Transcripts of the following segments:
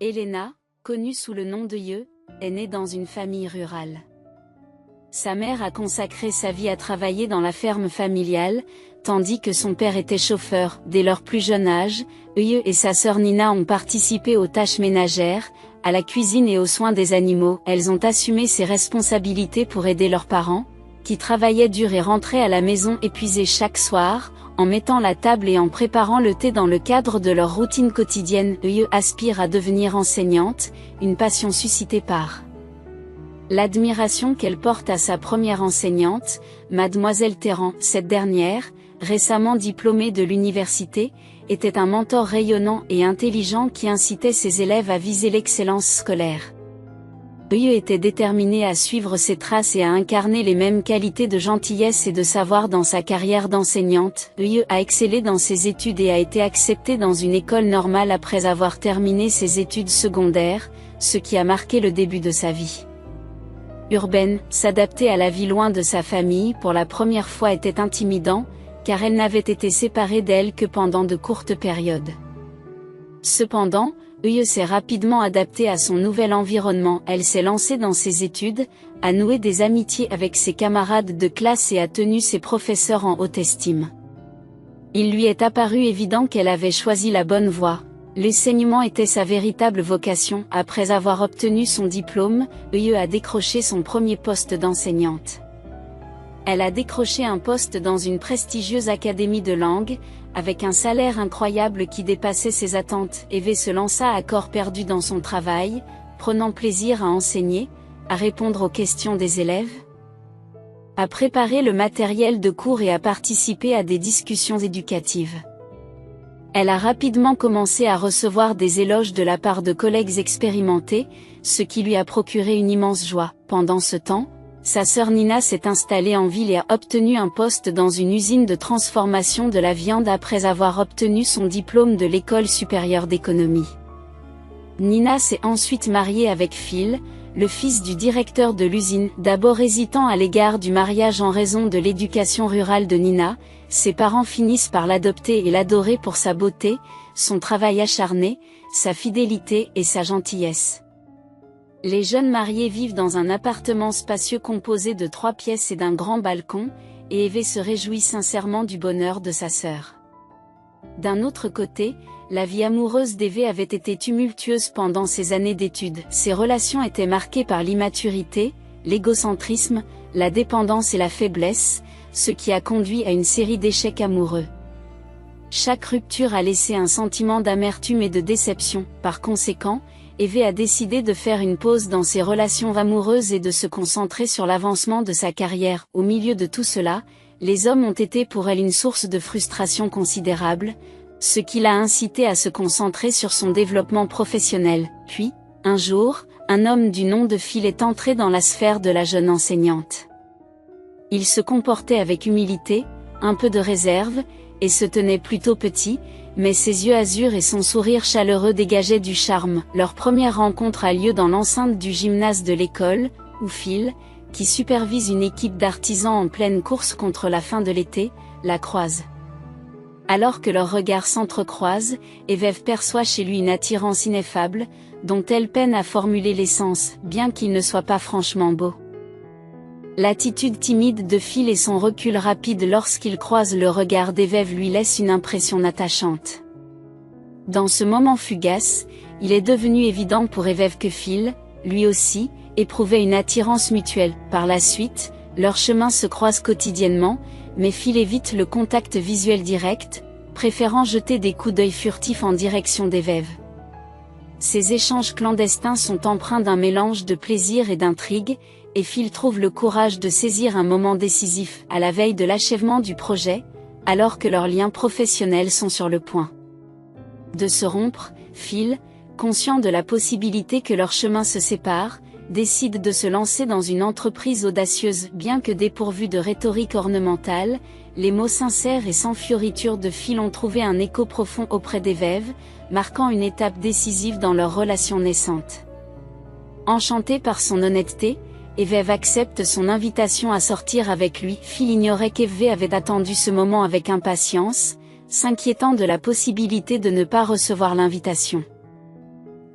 Elena, connue sous le nom de Ye, est née dans une famille rurale. Sa mère a consacré sa vie à travailler dans la ferme familiale, tandis que son père était chauffeur. Dès leur plus jeune âge, Ye et sa sœur Nina ont participé aux tâches ménagères, à la cuisine et aux soins des animaux. Elles ont assumé ces responsabilités pour aider leurs parents, qui travaillaient dur et rentraient à la maison épuisés chaque soir, en mettant la table et en préparant le thé dans le cadre de leur routine quotidienne. Ye aspire à devenir enseignante, une passion suscitée par l'admiration qu'elle porte à sa première enseignante, Mademoiselle Terran. Cette dernière, récemment diplômée de l'université, était un mentor rayonnant et intelligent qui incitait ses élèves à viser l'excellence scolaire. Ye était déterminée à suivre ses traces et à incarner les mêmes qualités de gentillesse et de savoir dans sa carrière d'enseignante. Ye a excellé dans ses études et a été acceptée dans une école normale après avoir terminé ses études secondaires, ce qui a marqué le début de sa vie urbaine. S'adapter à la vie loin de sa famille pour la première fois était intimidant, car elle n'avait été séparée d'elle que pendant de courtes périodes. Cependant, Ye s'est rapidement adaptée à son nouvel environnement. Elle s'est lancée dans ses études, a noué des amitiés avec ses camarades de classe et a tenu ses professeurs en haute estime. Il lui est apparu évident qu'elle avait choisi la bonne voie. L'enseignement était sa véritable vocation. Après avoir obtenu son diplôme, Ye a décroché son premier poste d'enseignante. Elle a décroché un poste dans une prestigieuse académie de langue, avec un salaire incroyable qui dépassait ses attentes. Ye se lança à corps perdu dans son travail, prenant plaisir à enseigner, à répondre aux questions des élèves, à préparer le matériel de cours et à participer à des discussions éducatives. Elle a rapidement commencé à recevoir des éloges de la part de collègues expérimentés, ce qui lui a procuré une immense joie. Pendant ce temps, sa sœur Nina s'est installée en ville et a obtenu un poste dans une usine de transformation de la viande après avoir obtenu son diplôme de l'École supérieure d'économie. Nina s'est ensuite mariée avec Phil, le fils du directeur de l'usine. D'abord hésitant à l'égard du mariage en raison de l'éducation rurale de Nina, ses parents finissent par l'adopter et l'adorer pour sa beauté, son travail acharné, sa fidélité et sa gentillesse. Les jeunes mariés vivent dans un appartement spacieux composé de 3 pièces et d'un grand balcon, et Ye se réjouit sincèrement du bonheur de sa sœur. D'un autre côté, la vie amoureuse d'Ye avait été tumultueuse pendant ses années d'études. Ses relations étaient marquées par l'immaturité, l'égocentrisme, la dépendance et la faiblesse, ce qui a conduit à une série d'échecs amoureux. Chaque rupture a laissé un sentiment d'amertume et de déception. Par conséquent, Ye a décidé de faire une pause dans ses relations amoureuses et de se concentrer sur l'avancement de sa carrière. Au milieu de tout cela, les hommes ont été pour elle une source de frustration considérable, ce qui l'a incité à se concentrer sur son développement professionnel. Puis, un jour, un homme du nom de Phil est entré dans la sphère de la jeune enseignante. Il se comportait avec humilité, un peu de réserve, et se tenait plutôt petit, mais ses yeux azur et son sourire chaleureux dégageaient du charme. Leur première rencontre a lieu dans l'enceinte du gymnase de l'école, où Phil, qui supervise une équipe d'artisans en pleine course contre la fin de l'été, la croise. Alors que leurs regards s'entrecroisent, Ye perçoit chez lui une attirance ineffable, dont elle peine à formuler l'essence, bien qu'il ne soit pas franchement beau. L'attitude timide de Phil et son recul rapide lorsqu'il croise le regard d'Ye lui laissent une impression attachante. Dans ce moment fugace, il est devenu évident pour Ye que Phil, lui aussi, éprouvait une attirance mutuelle. Par la suite, leurs chemins se croisent quotidiennement, mais Phil évite le contact visuel direct, préférant jeter des coups d'œil furtifs en direction d'Ye. Ces échanges clandestins sont empreints d'un mélange de plaisir et d'intrigue, et Phil trouve le courage de saisir un moment décisif, à la veille de l'achèvement du projet, alors que leurs liens professionnels sont sur le point de se rompre. Phil, conscient de la possibilité que leurs chemins se séparent, décide de se lancer dans une entreprise audacieuse. Bien que dépourvue de rhétorique ornementale, les mots sincères et sans fioriture de Phil ont trouvé un écho profond auprès d'Ye, marquant une étape décisive dans leur relation naissante. Enchanté par son honnêteté, Ye accepte son invitation à sortir avec lui. Phil ignorait qu'Ye avait attendu ce moment avec impatience, s'inquiétant de la possibilité de ne pas recevoir l'invitation.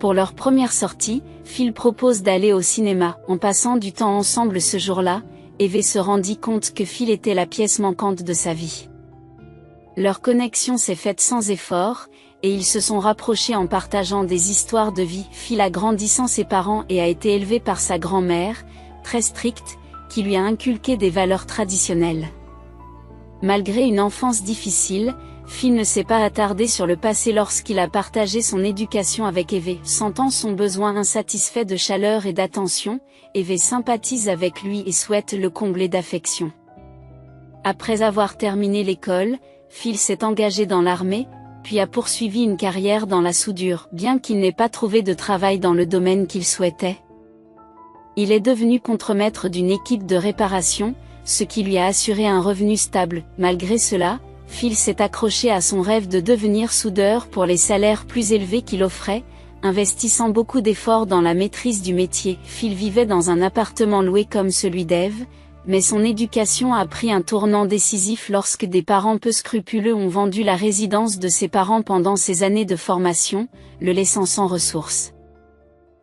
Pour leur première sortie, Phil propose d'aller au cinéma. En passant du temps ensemble ce jour-là, Eve se rendit compte que Phil était la pièce manquante de sa vie. Leur connexion s'est faite sans effort, et ils se sont rapprochés en partageant des histoires de vie. Phil a grandi sans ses parents et a été élevé par sa grand-mère, très stricte, qui lui a inculqué des valeurs traditionnelles. Malgré une enfance difficile, Phil ne s'est pas attardé sur le passé lorsqu'il a partagé son éducation avec Eve. Sentant son besoin insatisfait de chaleur et d'attention, Eve sympathise avec lui et souhaite le combler d'affection. Après avoir terminé l'école, Phil s'est engagé dans l'armée, puis a poursuivi une carrière dans la soudure, bien qu'il n'ait pas trouvé de travail dans le domaine qu'il souhaitait. Il est devenu contremaître d'une équipe de réparation, ce qui lui a assuré un revenu stable. Malgré cela, Phil s'est accroché à son rêve de devenir soudeur pour les salaires plus élevés qu'il offrait, investissant beaucoup d'efforts dans la maîtrise du métier. Phil vivait dans un appartement loué comme celui d'Eve, mais son éducation a pris un tournant décisif lorsque des parents peu scrupuleux ont vendu la résidence de ses parents pendant ses années de formation, le laissant sans ressources.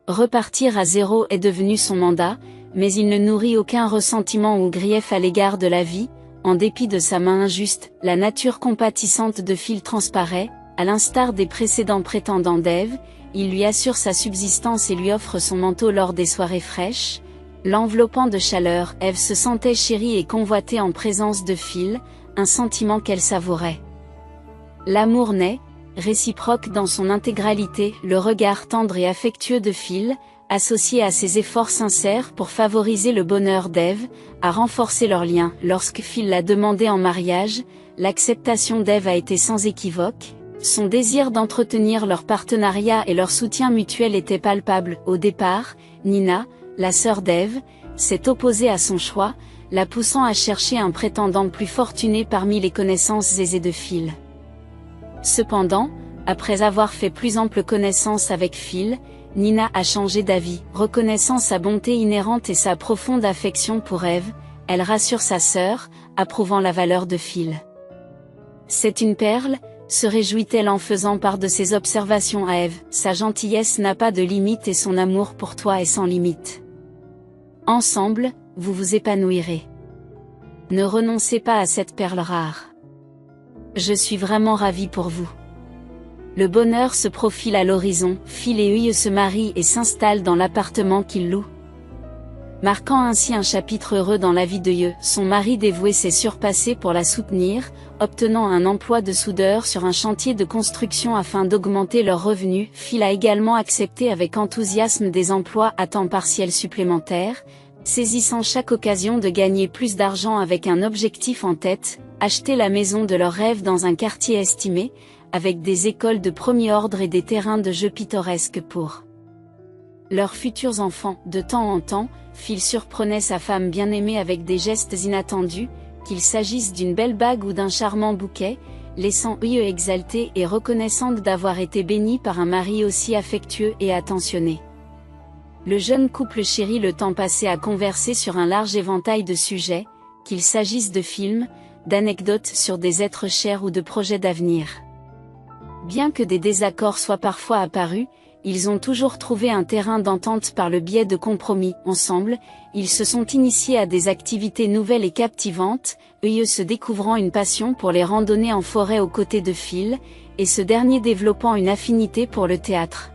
Repartir à zéro est devenu son mandat, mais il ne nourrit aucun ressentiment ou grief à l'égard de la vie. En dépit de sa main injuste, la nature compatissante de Phil transparaît. À l'instar des précédents prétendants d'Eve, il lui assure sa subsistance et lui offre son manteau lors des soirées fraîches. L'enveloppant de chaleur, Eve se sentait chérie et convoitée en présence de Phil, un sentiment qu'elle savourait. L'amour naît, réciproque dans son intégralité. Le regard tendre et affectueux de Phil, associé à ses efforts sincères pour favoriser le bonheur d'Eve, a renforcé leur lien. Lorsque Phil l'a demandé en mariage, l'acceptation d'Eve a été sans équivoque. Son désir d'entretenir leur partenariat et leur soutien mutuel était palpable. Au départ, Nina, la sœur d'Eve, s'est opposée à son choix, la poussant à chercher un prétendant plus fortuné parmi les connaissances aisées de Phil. Cependant, après avoir fait plus ample connaissance avec Phil, Nina a changé d'avis. Reconnaissant sa bonté inhérente et sa profonde affection pour Eve, elle rassure sa sœur, approuvant la valeur de Phil. C'est une perle, se réjouit-elle en faisant part de ses observations à Eve. Sa gentillesse n'a pas de limite et son amour pour toi est sans limite. Ensemble, vous vous épanouirez. Ne renoncez pas à cette perle rare. Je suis vraiment ravie pour vous. Le bonheur se profile à l'horizon. Phil et Uye se marient et s'installent dans l'appartement qu'ils louent. Marquant ainsi un chapitre heureux dans la vie de Uye, son mari dévoué s'est surpassé pour la soutenir, obtenant un emploi de soudeur sur un chantier de construction afin d'augmenter leurs revenus. Phil a également accepté avec enthousiasme des emplois à temps partiel supplémentaires, saisissant chaque occasion de gagner plus d'argent avec un objectif en tête, acheter la maison de leurs rêves dans un quartier estimé, avec des écoles de premier ordre et des terrains de jeux pittoresques pour leurs futurs enfants. De temps en temps, Phil surprenait sa femme bien-aimée avec des gestes inattendus, qu'il s'agisse d'une belle bague ou d'un charmant bouquet, laissant Uye exaltée et reconnaissante d'avoir été bénie par un mari aussi affectueux et attentionné. Le jeune couple chérit le temps passé à converser sur un large éventail de sujets, qu'il s'agisse de films, d'anecdotes sur des êtres chers ou de projets d'avenir. Bien que des désaccords soient parfois apparus, ils ont toujours trouvé un terrain d'entente par le biais de compromis. Ensemble, ils se sont initiés à des activités nouvelles et captivantes, Uye se découvrant une passion pour les randonnées en forêt aux côtés de Phil, et ce dernier développant une affinité pour le théâtre.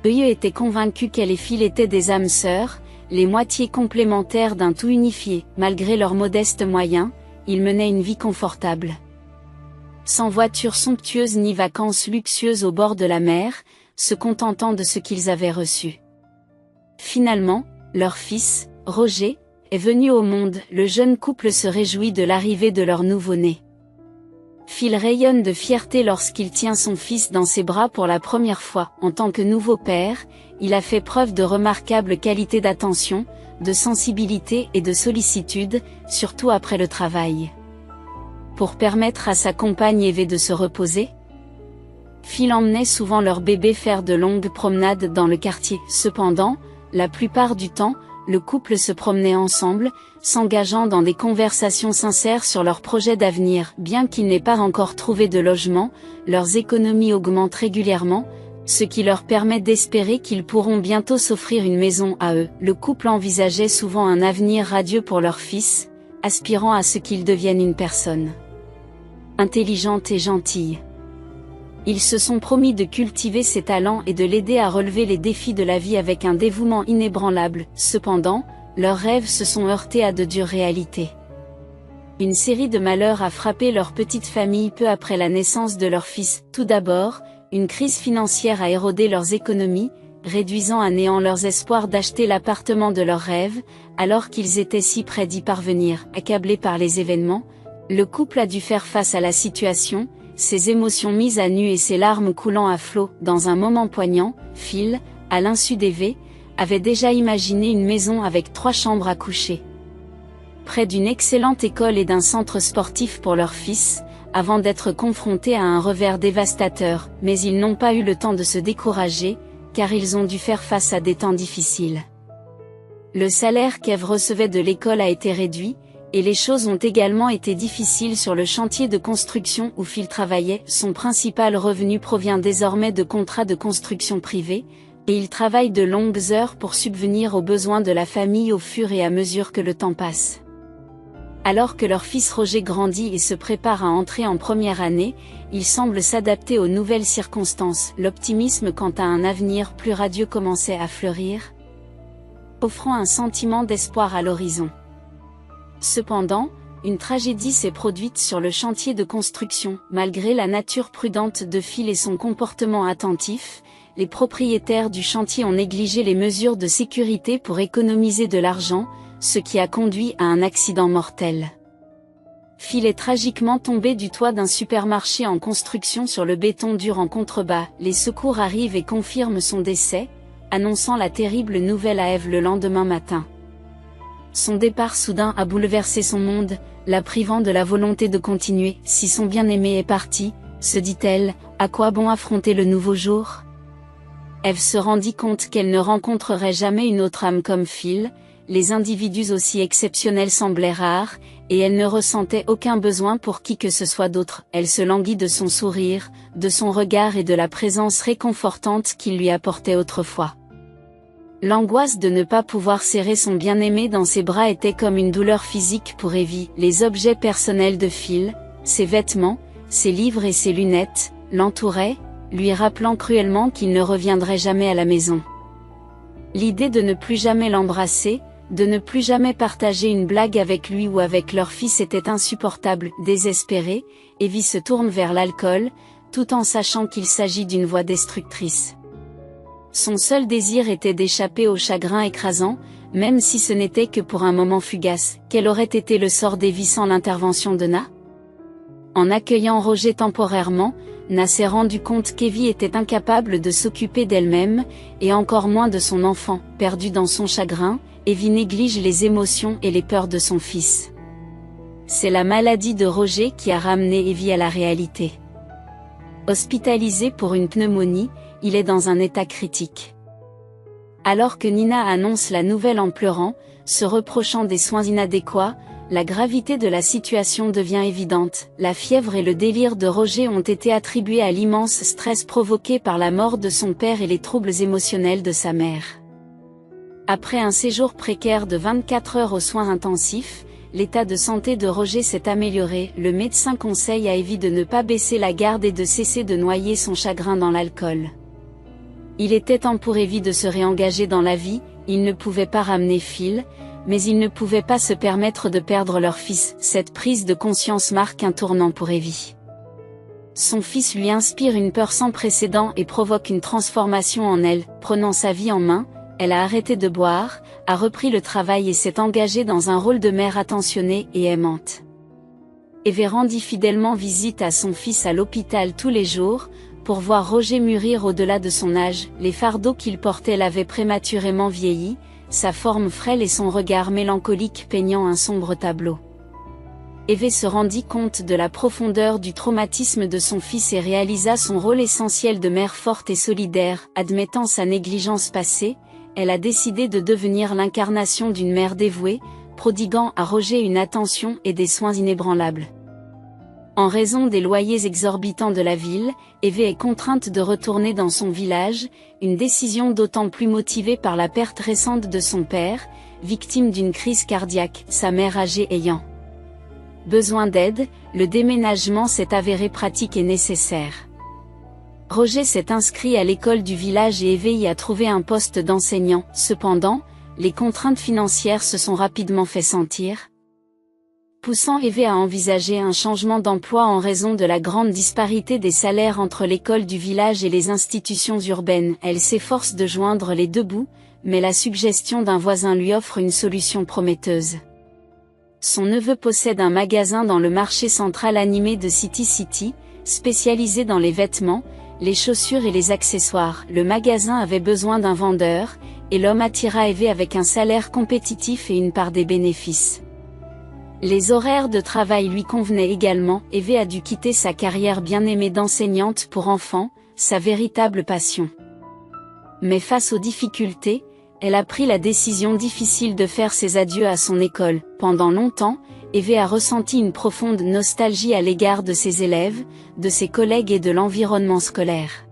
Uye était convaincu qu'elle et Phil étaient des âmes sœurs, les moitiés complémentaires d'un tout unifié. Malgré leurs modestes moyens, ils menaient une vie confortable. Sans voiture somptueuse ni vacances luxueuses au bord de la mer, se contentant de ce qu'ils avaient reçu. Finalement, leur fils, Roger, est venu au monde. Le jeune couple se réjouit de l'arrivée de leur nouveau-né. Phil rayonne de fierté lorsqu'il tient son fils dans ses bras pour la première fois. En tant que nouveau père, il a fait preuve de remarquables qualités d'attention, de sensibilité et de sollicitude, surtout après le travail. Pour permettre à sa compagne Eve de se reposer, Phil emmenait souvent leur bébé faire de longues promenades dans le quartier. Cependant, la plupart du temps, le couple se promenait ensemble, s'engageant dans des conversations sincères sur leurs projets d'avenir. Bien qu'ils n'aient pas encore trouvé de logement, leurs économies augmentent régulièrement, Ce qui leur permet d'espérer qu'ils pourront bientôt s'offrir une maison à eux. Le couple envisageait souvent un avenir radieux pour leur fils, aspirant à ce qu'il devienne une personne intelligente et gentille. Ils se sont promis de cultiver ses talents et de l'aider à relever les défis de la vie avec un dévouement inébranlable. Cependant, leurs rêves se sont heurtés à de dures réalités. Une série de malheurs a frappé leur petite famille peu après la naissance de leur fils. Tout d'abord, une crise financière a érodé leurs économies, réduisant à néant leurs espoirs d'acheter l'appartement de leurs rêves, alors qu'ils étaient si près d'y parvenir. Accablé par les événements, le couple a dû faire face à la situation, ses émotions mises à nu et ses larmes coulant à flots. Dans un moment poignant, Phil, à l'insu d'Eve, avait déjà imaginé une maison avec 3 chambres à coucher, près d'une excellente école et d'un centre sportif pour leur fils, avant d'être confrontés à un revers dévastateur. Mais ils n'ont pas eu le temps de se décourager, car ils ont dû faire face à des temps difficiles. Le salaire qu'Eve recevait de l'école a été réduit, et les choses ont également été difficiles sur le chantier de construction où Phil travaillait. Son principal revenu provient désormais de contrats de construction privés, et il travaille de longues heures pour subvenir aux besoins de la famille au fur et à mesure que le temps passe. Alors que leur fils Roger grandit et se prépare à entrer en première année, il semble s'adapter aux nouvelles circonstances. L'optimisme quant à un avenir plus radieux commençait à fleurir, offrant un sentiment d'espoir à l'horizon. Cependant, une tragédie s'est produite sur le chantier de construction. Malgré la nature prudente de Phil et son comportement attentif, les propriétaires du chantier ont négligé les mesures de sécurité pour économiser de l'argent, ce qui a conduit à un accident mortel. Phil est tragiquement tombé du toit d'un supermarché en construction sur le béton dur en contrebas. Les secours arrivent et confirment son décès, annonçant la terrible nouvelle à Eve le lendemain matin. Son départ soudain a bouleversé son monde, la privant de la volonté de continuer. Si son bien-aimé est parti, se dit-elle, à quoi bon affronter le nouveau jour? Eve se rendit compte qu'elle ne rencontrerait jamais une autre âme comme Phil, les individus aussi exceptionnels semblaient rares, et elle ne ressentait aucun besoin pour qui que ce soit d'autre. Elle se languit de son sourire, de son regard et de la présence réconfortante qu'il lui apportait autrefois. L'angoisse de ne pas pouvoir serrer son bien-aimé dans ses bras était comme une douleur physique pour Evie. Les objets personnels de Phil, ses vêtements, ses livres et ses lunettes, l'entouraient, lui rappelant cruellement qu'il ne reviendrait jamais à la maison. L'idée de ne plus jamais l'embrasser, de ne plus jamais partager une blague avec lui ou avec leur fils était insupportable. Désespérée, Evie se tourne vers l'alcool, tout en sachant qu'il s'agit d'une voie destructrice. Son seul désir était d'échapper au chagrin écrasant, même si ce n'était que pour un moment fugace. Quel aurait été le sort d'Evie sans l'intervention de Na? En accueillant Roger temporairement, Na s'est rendu compte qu'Evie était incapable de s'occuper d'elle-même, et encore moins de son enfant. Perdue dans son chagrin, Evie néglige les émotions et les peurs de son fils. C'est la maladie de Roger qui a ramené Evie à la réalité. Hospitalisé pour une pneumonie, il est dans un état critique. Alors que Nina annonce la nouvelle en pleurant, se reprochant des soins inadéquats, la gravité de la situation devient évidente. La fièvre et le délire de Roger ont été attribués à l'immense stress provoqué par la mort de son père et les troubles émotionnels de sa mère. Après un séjour précaire de 24 heures aux soins intensifs, l'état de santé de Roger s'est amélioré. Le médecin conseille à Evie de ne pas baisser la garde et de cesser de noyer son chagrin dans l'alcool. Il était temps pour Evie de se réengager dans la vie. Il ne pouvait pas ramener Phil, mais il ne pouvait pas se permettre de perdre leur fils. Cette prise de conscience marque un tournant pour Evie. Son fils lui inspire une peur sans précédent et provoque une transformation en elle. Prenant sa vie en main, elle a arrêté de boire, a repris le travail et s'est engagée dans un rôle de mère attentionnée et aimante. Eve rendit fidèlement visite à son fils à l'hôpital tous les jours, pour voir Roger mûrir au-delà de son âge. Les fardeaux qu'il portait l'avaient prématurément vieilli, sa forme frêle et son regard mélancolique peignant un sombre tableau. Eve se rendit compte de la profondeur du traumatisme de son fils et réalisa son rôle essentiel de mère forte et solidaire. Admettant sa négligence passée, elle a décidé de devenir l'incarnation d'une mère dévouée, prodiguant à Roger une attention et des soins inébranlables. En raison des loyers exorbitants de la ville, Eve est contrainte de retourner dans son village, une décision d'autant plus motivée par la perte récente de son père, victime d'une crise cardiaque, sa mère âgée ayant besoin d'aide. Le déménagement s'est avéré pratique et nécessaire. Roger s'est inscrit à l'école du village et Eve y a trouvé un poste d'enseignant. Cependant, les contraintes financières se sont rapidement fait sentir, poussant Eve à envisager un changement d'emploi en raison de la grande disparité des salaires entre l'école du village et les institutions urbaines. Elle s'efforce de joindre les deux bouts, mais la suggestion d'un voisin lui offre une solution prometteuse. Son neveu possède un magasin dans le marché central animé de City City, spécialisé dans les vêtements, les chaussures et les accessoires. Le magasin avait besoin d'un vendeur, et l'homme attira Eve avec un salaire compétitif et une part des bénéfices. Les horaires de travail lui convenaient également. Eve a dû quitter sa carrière bien-aimée d'enseignante pour enfants, sa véritable passion. Mais face aux difficultés, elle a pris la décision difficile de faire ses adieux à son école. Pendant longtemps, Eve a ressenti une profonde nostalgie à l'égard de ses élèves, de ses collègues et de l'environnement scolaire.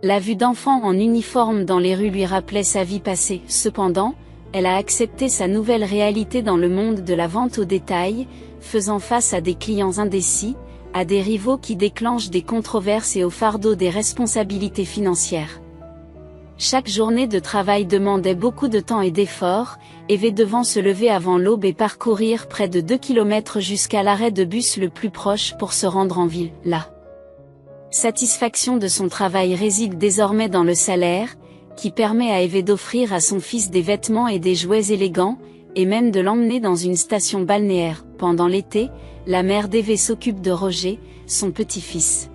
La vue d'enfants en uniforme dans les rues lui rappelait sa vie passée. Cependant, elle a accepté sa nouvelle réalité dans le monde de la vente au détail, faisant face à des clients indécis, à des rivaux qui déclenchent des controverses et au fardeau des responsabilités financières. Chaque journée de travail demandait beaucoup de temps et d'efforts, Eve devant se lever avant l'aube et parcourir près de 2 km jusqu'à l'arrêt de bus le plus proche pour se rendre en ville. La satisfaction de son travail réside désormais dans le salaire, qui permet à Eve d'offrir à son fils des vêtements et des jouets élégants, et même de l'emmener dans une station balnéaire. Pendant l'été, la mère d'Eve s'occupe de Roger, son petit-fils.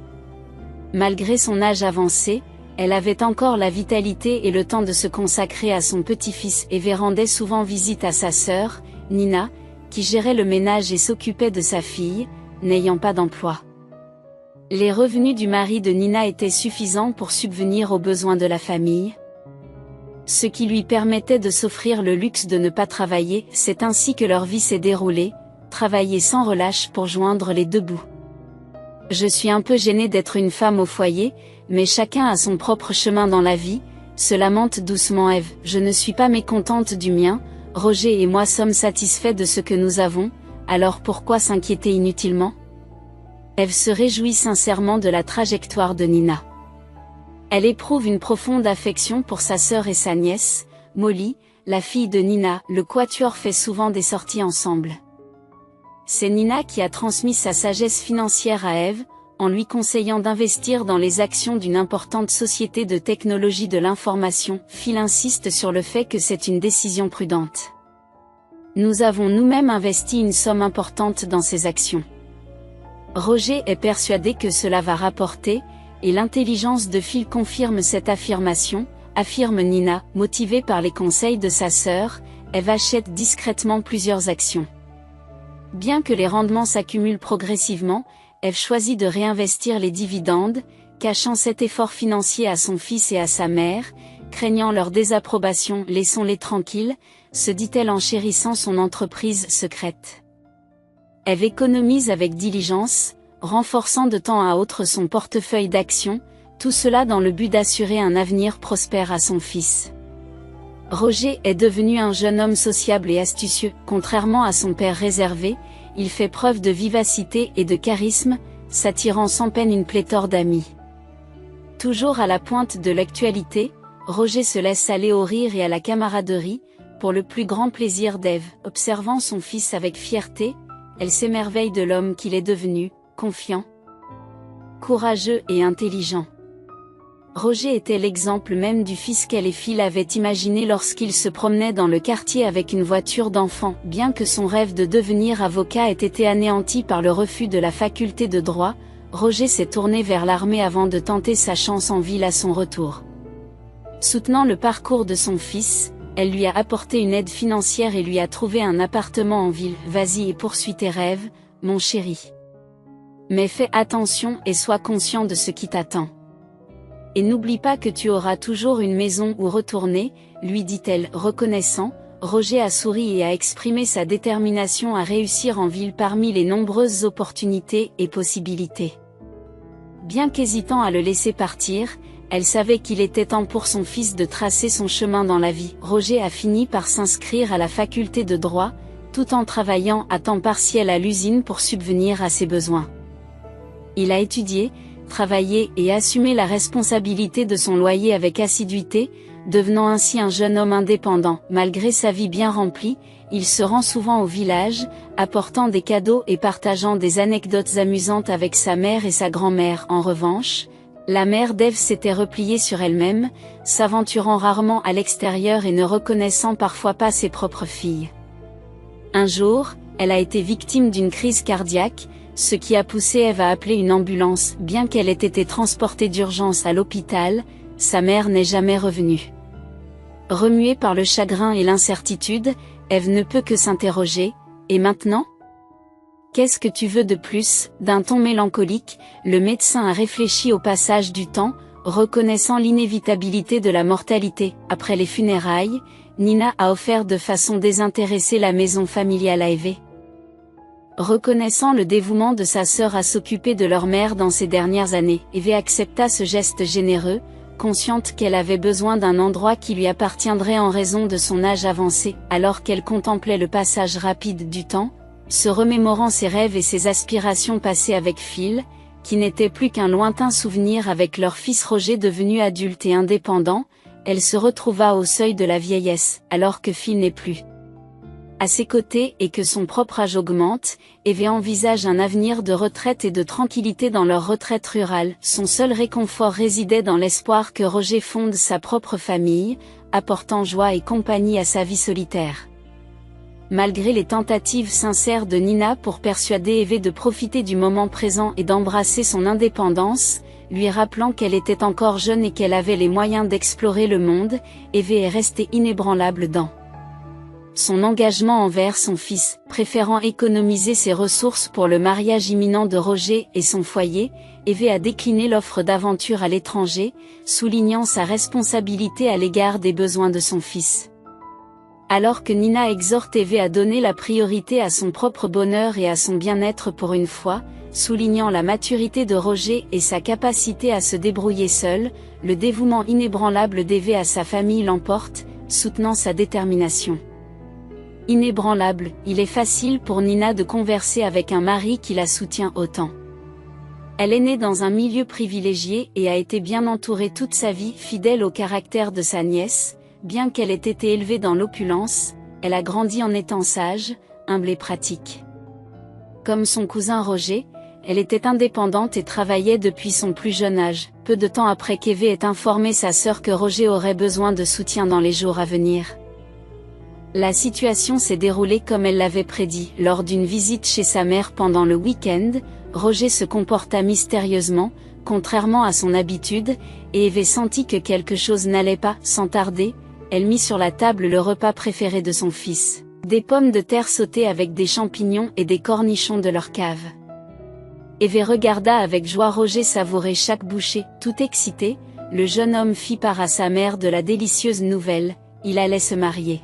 Malgré son âge avancé, elle avait encore la vitalité et le temps de se consacrer à son petit-fils. Eve rendait souvent visite à sa sœur, Nina, qui gérait le ménage et s'occupait de sa fille, n'ayant pas d'emploi. Les revenus du mari de Nina étaient suffisants pour subvenir aux besoins de la famille, ce qui lui permettait de s'offrir le luxe de ne pas travailler. C'est ainsi que leur vie s'est déroulée, travailler sans relâche pour joindre les deux bouts. Je suis un peu gênée d'être une femme au foyer, mais chacun a son propre chemin dans la vie, se lamente doucement Eve. Je ne suis pas mécontente du mien, Roger et moi sommes satisfaits de ce que nous avons, alors pourquoi s'inquiéter inutilement? Eve se réjouit sincèrement de la trajectoire de Nina. Elle éprouve une profonde affection pour sa sœur et sa nièce, Molly, la fille de Nina. Le quatuor fait souvent des sorties ensemble. C'est Nina qui a transmis sa sagesse financière à Eve, en lui conseillant d'investir dans les actions d'une importante société de technologie de l'information. Phil insiste sur le fait que c'est une décision prudente. Nous avons nous-mêmes investi une somme importante dans ces actions. Roger est persuadé que cela va rapporter, et l'intelligence de Phil confirme cette affirmation, affirme Nina. Motivée par les conseils de sa sœur, Eve achète discrètement plusieurs actions. Bien que les rendements s'accumulent progressivement, Eve choisit de réinvestir les dividendes, cachant cet effort financier à son fils et à sa mère, craignant leur désapprobation. Laissons-les tranquilles, se dit-elle en chérissant son entreprise secrète. Eve économise avec diligence, renforçant de temps à autre son portefeuille d'actions, tout cela dans le but d'assurer un avenir prospère à son fils. Roger est devenu un jeune homme sociable et astucieux. Contrairement à son père réservé, il fait preuve de vivacité et de charisme, s'attirant sans peine une pléthore d'amis. Toujours à la pointe de l'actualité, Roger se laisse aller au rire et à la camaraderie, pour le plus grand plaisir d'Eve. Observant son fils avec fierté, elle s'émerveille de l'homme qu'il est devenu, confiant, courageux et intelligent. Roger était l'exemple même du fils qu'elle et Phil avaient imaginé lorsqu'il se promenait dans le quartier avec une voiture d'enfant. Bien que son rêve de devenir avocat ait été anéanti par le refus de la faculté de droit, Roger s'est tourné vers l'armée avant de tenter sa chance en ville à son retour. Soutenant le parcours de son fils, elle lui a apporté une aide financière et lui a trouvé un appartement en ville. Vas-y et poursuis tes rêves, mon chéri. Mais fais attention et sois conscient de ce qui t'attend. Et n'oublie pas que tu auras toujours une maison où retourner, lui dit-elle, reconnaissant. Roger a souri et a exprimé sa détermination à réussir en ville parmi les nombreuses opportunités et possibilités. Bien qu'hésitant à le laisser partir, elle savait qu'il était temps pour son fils de tracer son chemin dans la vie. Roger a fini par s'inscrire à la faculté de droit, tout en travaillant à temps partiel à l'usine pour subvenir à ses besoins. Il a étudié, travaillé et assumé la responsabilité de son loyer avec assiduité, devenant ainsi un jeune homme indépendant. Malgré sa vie bien remplie, il se rend souvent au village, apportant des cadeaux et partageant des anecdotes amusantes avec sa mère et sa grand-mère. En revanche, la mère d'Ève s'était repliée sur elle-même, s'aventurant rarement à l'extérieur et ne reconnaissant parfois pas ses propres filles. Un jour, elle a été victime d'une crise cardiaque, ce qui a poussé Ève à appeler une ambulance. Bien qu'elle ait été transportée d'urgence à l'hôpital, sa mère n'est jamais revenue. Remuée par le chagrin et l'incertitude, Ève ne peut que s'interroger, et maintenant ? Qu'est-ce que tu veux de plus ? D'un ton mélancolique, le médecin a réfléchi au passage du temps, reconnaissant l'inévitabilité de la mortalité. Après les funérailles, Nina a offert de façon désintéressée la maison familiale à Eve. Reconnaissant le dévouement de sa sœur à s'occuper de leur mère dans ces dernières années, Eve accepta ce geste généreux, consciente qu'elle avait besoin d'un endroit qui lui appartiendrait en raison de son âge avancé. Alors qu'elle contemplait le passage rapide du temps, se remémorant ses rêves et ses aspirations passées avec Phil, qui n'était plus qu'un lointain souvenir avec leur fils Roger devenu adulte et indépendant, elle se retrouva au seuil de la vieillesse, alors que Phil n'est plus à ses côtés et que son propre âge augmente. Eve envisage un avenir de retraite et de tranquillité dans leur retraite rurale. Son seul réconfort résidait dans l'espoir que Roger fonde sa propre famille, apportant joie et compagnie à sa vie solitaire. Malgré les tentatives sincères de Nina pour persuader Eve de profiter du moment présent et d'embrasser son indépendance, lui rappelant qu'elle était encore jeune et qu'elle avait les moyens d'explorer le monde, Eve est restée inébranlable dans son engagement envers son fils. Préférant économiser ses ressources pour le mariage imminent de Roger et son foyer, Eve a décliné l'offre d'aventure à l'étranger, soulignant sa responsabilité à l'égard des besoins de son fils. Alors que Nina exhorte Eve à donner la priorité à son propre bonheur et à son bien-être pour une fois, soulignant la maturité de Roger et sa capacité à se débrouiller seul, le dévouement inébranlable d'Eve à sa famille l'emporte, soutenant sa détermination. Inébranlable, il est facile pour Nina de converser avec un mari qui la soutient autant. Elle est née dans un milieu privilégié et a été bien entourée toute sa vie. Fidèle au caractère de sa nièce, bien qu'elle ait été élevée dans l'opulence, elle a grandi en étant sage, humble et pratique. Comme son cousin Roger, elle était indépendante et travaillait depuis son plus jeune âge. Peu de temps après qu'Eve ait informé sa sœur que Roger aurait besoin de soutien dans les jours à venir, la situation s'est déroulée comme elle l'avait prédit. Lors d'une visite chez sa mère pendant le week-end, Roger se comporta mystérieusement, contrairement à son habitude, et Eve sentit que quelque chose n'allait pas. Sans tarder, elle mit sur la table le repas préféré de son fils, des pommes de terre sautées avec des champignons et des cornichons de leur cave. Eve regarda avec joie Roger savourer chaque bouchée. Tout excité, le jeune homme fit part à sa mère de la délicieuse nouvelle, il allait se marier.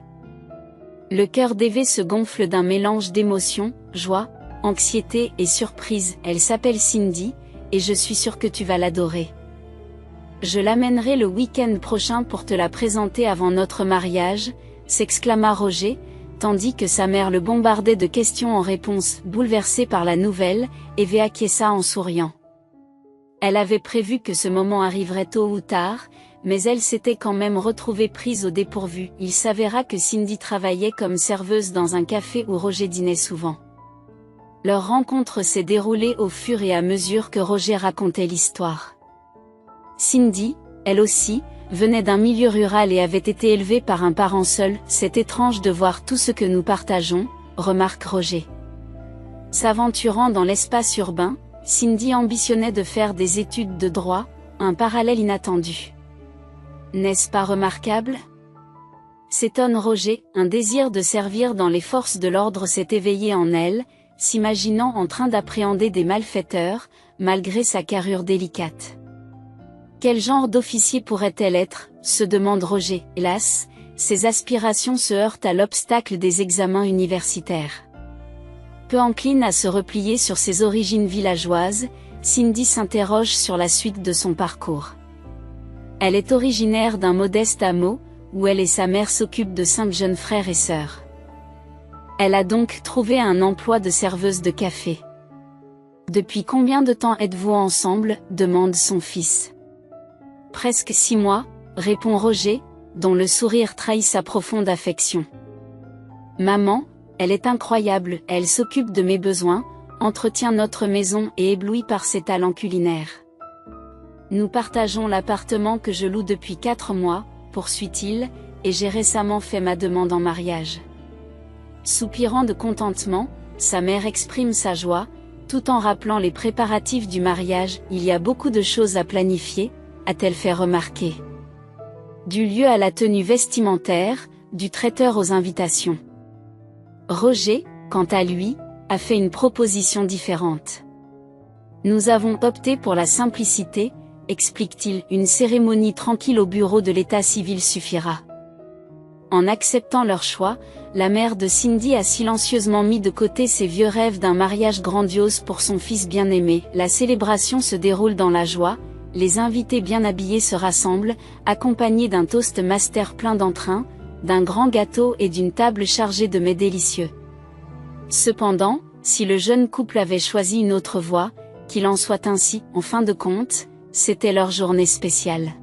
Le cœur d'Eve se gonfle d'un mélange d'émotions, joie, anxiété et surprise. Elle s'appelle Cindy, et je suis sûre que tu vas l'adorer. Je l'amènerai le week-end prochain pour te la présenter avant notre mariage, s'exclama Roger, tandis que sa mère le bombardait de questions en réponse. Bouleversée par la nouvelle, Eve acquiesça en souriant. Elle avait prévu que ce moment arriverait tôt ou tard, mais elle s'était quand même retrouvée prise au dépourvu. Il s'avéra que Cindy travaillait comme serveuse dans un café où Roger dînait souvent. Leur rencontre s'est déroulée au fur et à mesure que Roger racontait l'histoire. Cindy, elle aussi, venait d'un milieu rural et avait été élevée par un parent seul. C'est étrange de voir tout ce que nous partageons, remarque Roger. S'aventurant dans l'espace urbain, Cindy ambitionnait de faire des études de droit, un parallèle inattendu. N'est-ce pas remarquable ? S'étonne Roger. Un désir de servir dans les forces de l'ordre s'est éveillé en elle, s'imaginant en train d'appréhender des malfaiteurs, malgré sa carrure délicate. Quel genre d'officier pourrait-elle être, se demande Roger. Hélas, ses aspirations se heurtent à l'obstacle des examens universitaires. Peu encline à se replier sur ses origines villageoises, Cindy s'interroge sur la suite de son parcours. Elle est originaire d'un modeste hameau, où elle et sa mère s'occupent de 5 jeunes frères et sœurs. Elle a donc trouvé un emploi de serveuse de café. « Depuis combien de temps êtes-vous ensemble ?» demande son fils. « Presque 6 mois, répond Roger, dont le sourire trahit sa profonde affection. « Maman, elle est incroyable, elle s'occupe de mes besoins, entretient notre maison et éblouit par ses talents culinaires. Nous partageons l'appartement que je loue depuis 4 mois, poursuit-il, et j'ai récemment fait ma demande en mariage. » Soupirant de contentement, sa mère exprime sa joie, tout en rappelant les préparatifs du mariage. « Il y a beaucoup de choses à planifier », a-t-elle fait remarquer. Du lieu à la tenue vestimentaire, du traiteur aux invitations. Roger, quant à lui, a fait une proposition différente. « Nous avons opté pour la simplicité, » explique-t-il, « une cérémonie tranquille au bureau de l'état civil suffira. » En acceptant leur choix, la mère de Cindy a silencieusement mis de côté ses vieux rêves d'un mariage grandiose pour son fils bien-aimé. La célébration se déroule dans la joie, les invités bien habillés se rassemblent, accompagnés d'un toast master plein d'entrain, d'un grand gâteau et d'une table chargée de mets délicieux. Cependant, si le jeune couple avait choisi une autre voie, qu'il en soit ainsi, en fin de compte, c'était leur journée spéciale.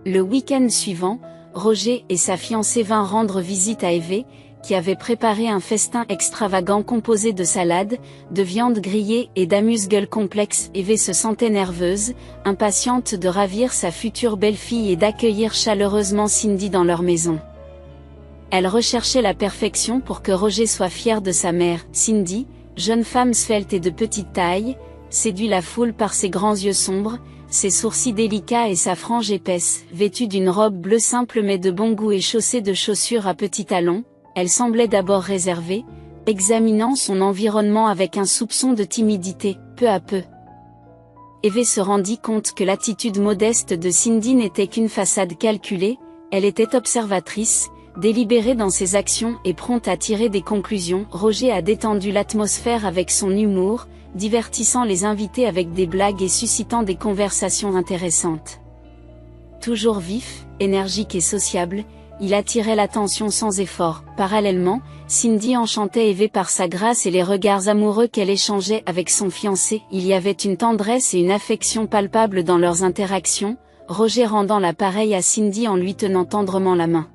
Le week-end suivant, Roger et sa fiancée vinrent rendre visite à Eve, qui avait préparé un festin extravagant composé de salades, de viande grillée et d'amuse-gueules complexes. Eve se sentait nerveuse, impatiente de ravir sa future belle-fille et d'accueillir chaleureusement Cindy dans leur maison. Elle recherchait la perfection pour que Roger soit fier de sa mère. Cindy, jeune femme svelte et de petite taille, séduit la foule par ses grands yeux sombres, ses sourcils délicats et sa frange épaisse. Vêtue d'une robe bleue simple mais de bon goût et chaussée de chaussures à petits talons, elle semblait d'abord réservée, examinant son environnement avec un soupçon de timidité. Peu à peu, Eve se rendit compte que l'attitude modeste de Cindy n'était qu'une façade calculée. Elle était observatrice, délibérée dans ses actions et prompte à tirer des conclusions. Roger a détendu l'atmosphère avec son humour, divertissant les invités avec des blagues et suscitant des conversations intéressantes. Toujours vif, énergique et sociable, il attirait l'attention sans effort. Parallèlement, Cindy enchantait Eve par sa grâce et les regards amoureux qu'elle échangeait avec son fiancé. Il y avait une tendresse et une affection palpables dans leurs interactions, Roger rendant la pareille à Cindy en lui tenant tendrement la main.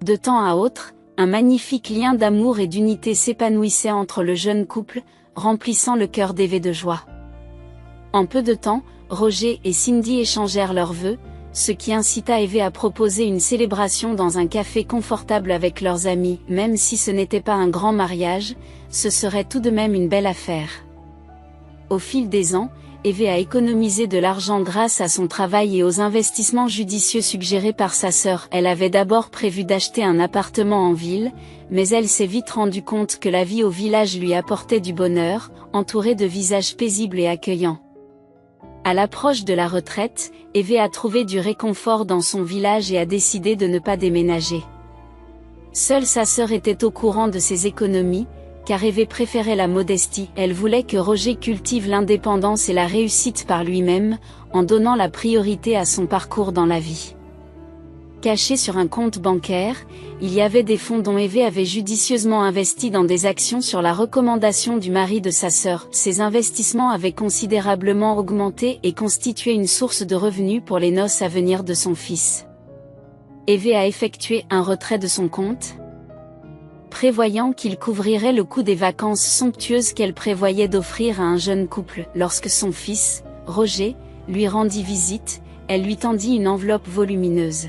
De temps à autre, un magnifique lien d'amour et d'unité s'épanouissait entre le jeune couple, remplissant le cœur d'Eve de joie. En peu de temps, Roger et Cindy échangèrent leurs vœux, ce qui incita Eve à proposer une célébration dans un café confortable avec leurs amis. Même si ce n'était pas un grand mariage, ce serait tout de même une belle affaire. Au fil des ans, Eve a économisé de l'argent grâce à son travail et aux investissements judicieux suggérés par sa sœur. Elle avait d'abord prévu d'acheter un appartement en ville, mais elle s'est vite rendue compte que la vie au village lui apportait du bonheur, entourée de visages paisibles et accueillants. À l'approche de la retraite, Eve a trouvé du réconfort dans son village et a décidé de ne pas déménager. Seule sa sœur était au courant de ses économies, car Eve préférait la modestie. Elle voulait que Roger cultive l'indépendance et la réussite par lui-même, en donnant la priorité à son parcours dans la vie. Cachés sur un compte bancaire, il y avait des fonds dont Eve avait judicieusement investi dans des actions sur la recommandation du mari de sa sœur. Ces investissements avaient considérablement augmenté et constituaient une source de revenus pour les noces à venir de son fils. Eve a effectué un retrait de son compte, prévoyant qu'il couvrirait le coût des vacances somptueuses qu'elle prévoyait d'offrir à un jeune couple. Lorsque son fils, Roger, lui rendit visite, elle lui tendit une enveloppe volumineuse.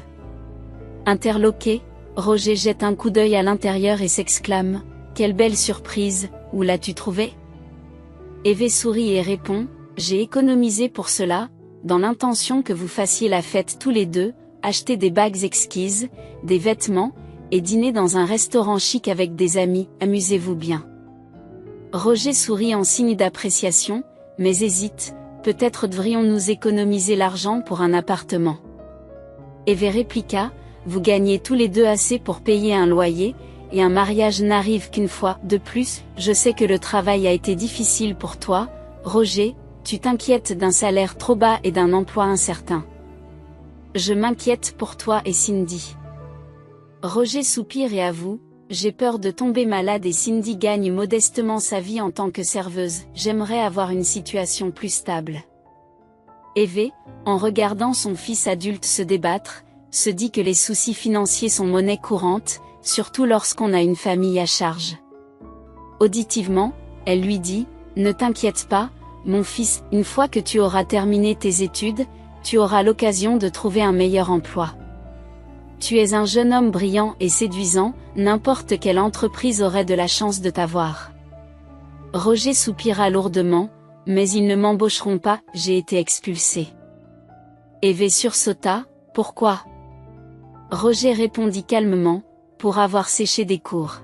Interloqué, Roger jette un coup d'œil à l'intérieur et s'exclame « Quelle belle surprise, où l'as-tu trouvé ?» Eve sourit et répond « J'ai économisé pour cela, dans l'intention que vous fassiez la fête tous les deux, acheter des bagues exquises, des vêtements, et dîner dans un restaurant chic avec des amis, amusez-vous bien. » Roger sourit en signe d'appréciation, mais hésite, peut-être devrions-nous économiser l'argent pour un appartement. Eve répliqua, vous gagnez tous les deux assez pour payer un loyer, et un mariage n'arrive qu'une fois. De plus, je sais que le travail a été difficile pour toi, Roger, tu t'inquiètes d'un salaire trop bas et d'un emploi incertain. Je m'inquiète pour toi et Cindy. Roger soupire et avoue, j'ai peur de tomber malade et Cindy gagne modestement sa vie en tant que serveuse, j'aimerais avoir une situation plus stable. Eve, en regardant son fils adulte se débattre, se dit que les soucis financiers sont monnaie courante, surtout lorsqu'on a une famille à charge. Auditivement, elle lui dit, ne t'inquiète pas, mon fils, une fois que tu auras terminé tes études, tu auras l'occasion de trouver un meilleur emploi. Tu es un jeune homme brillant et séduisant, n'importe quelle entreprise aurait de la chance de t'avoir. Roger soupira lourdement, mais ils ne m'embaucheront pas, j'ai été expulsé. Eve sursauta, pourquoi? Roger répondit calmement, pour avoir séché des cours.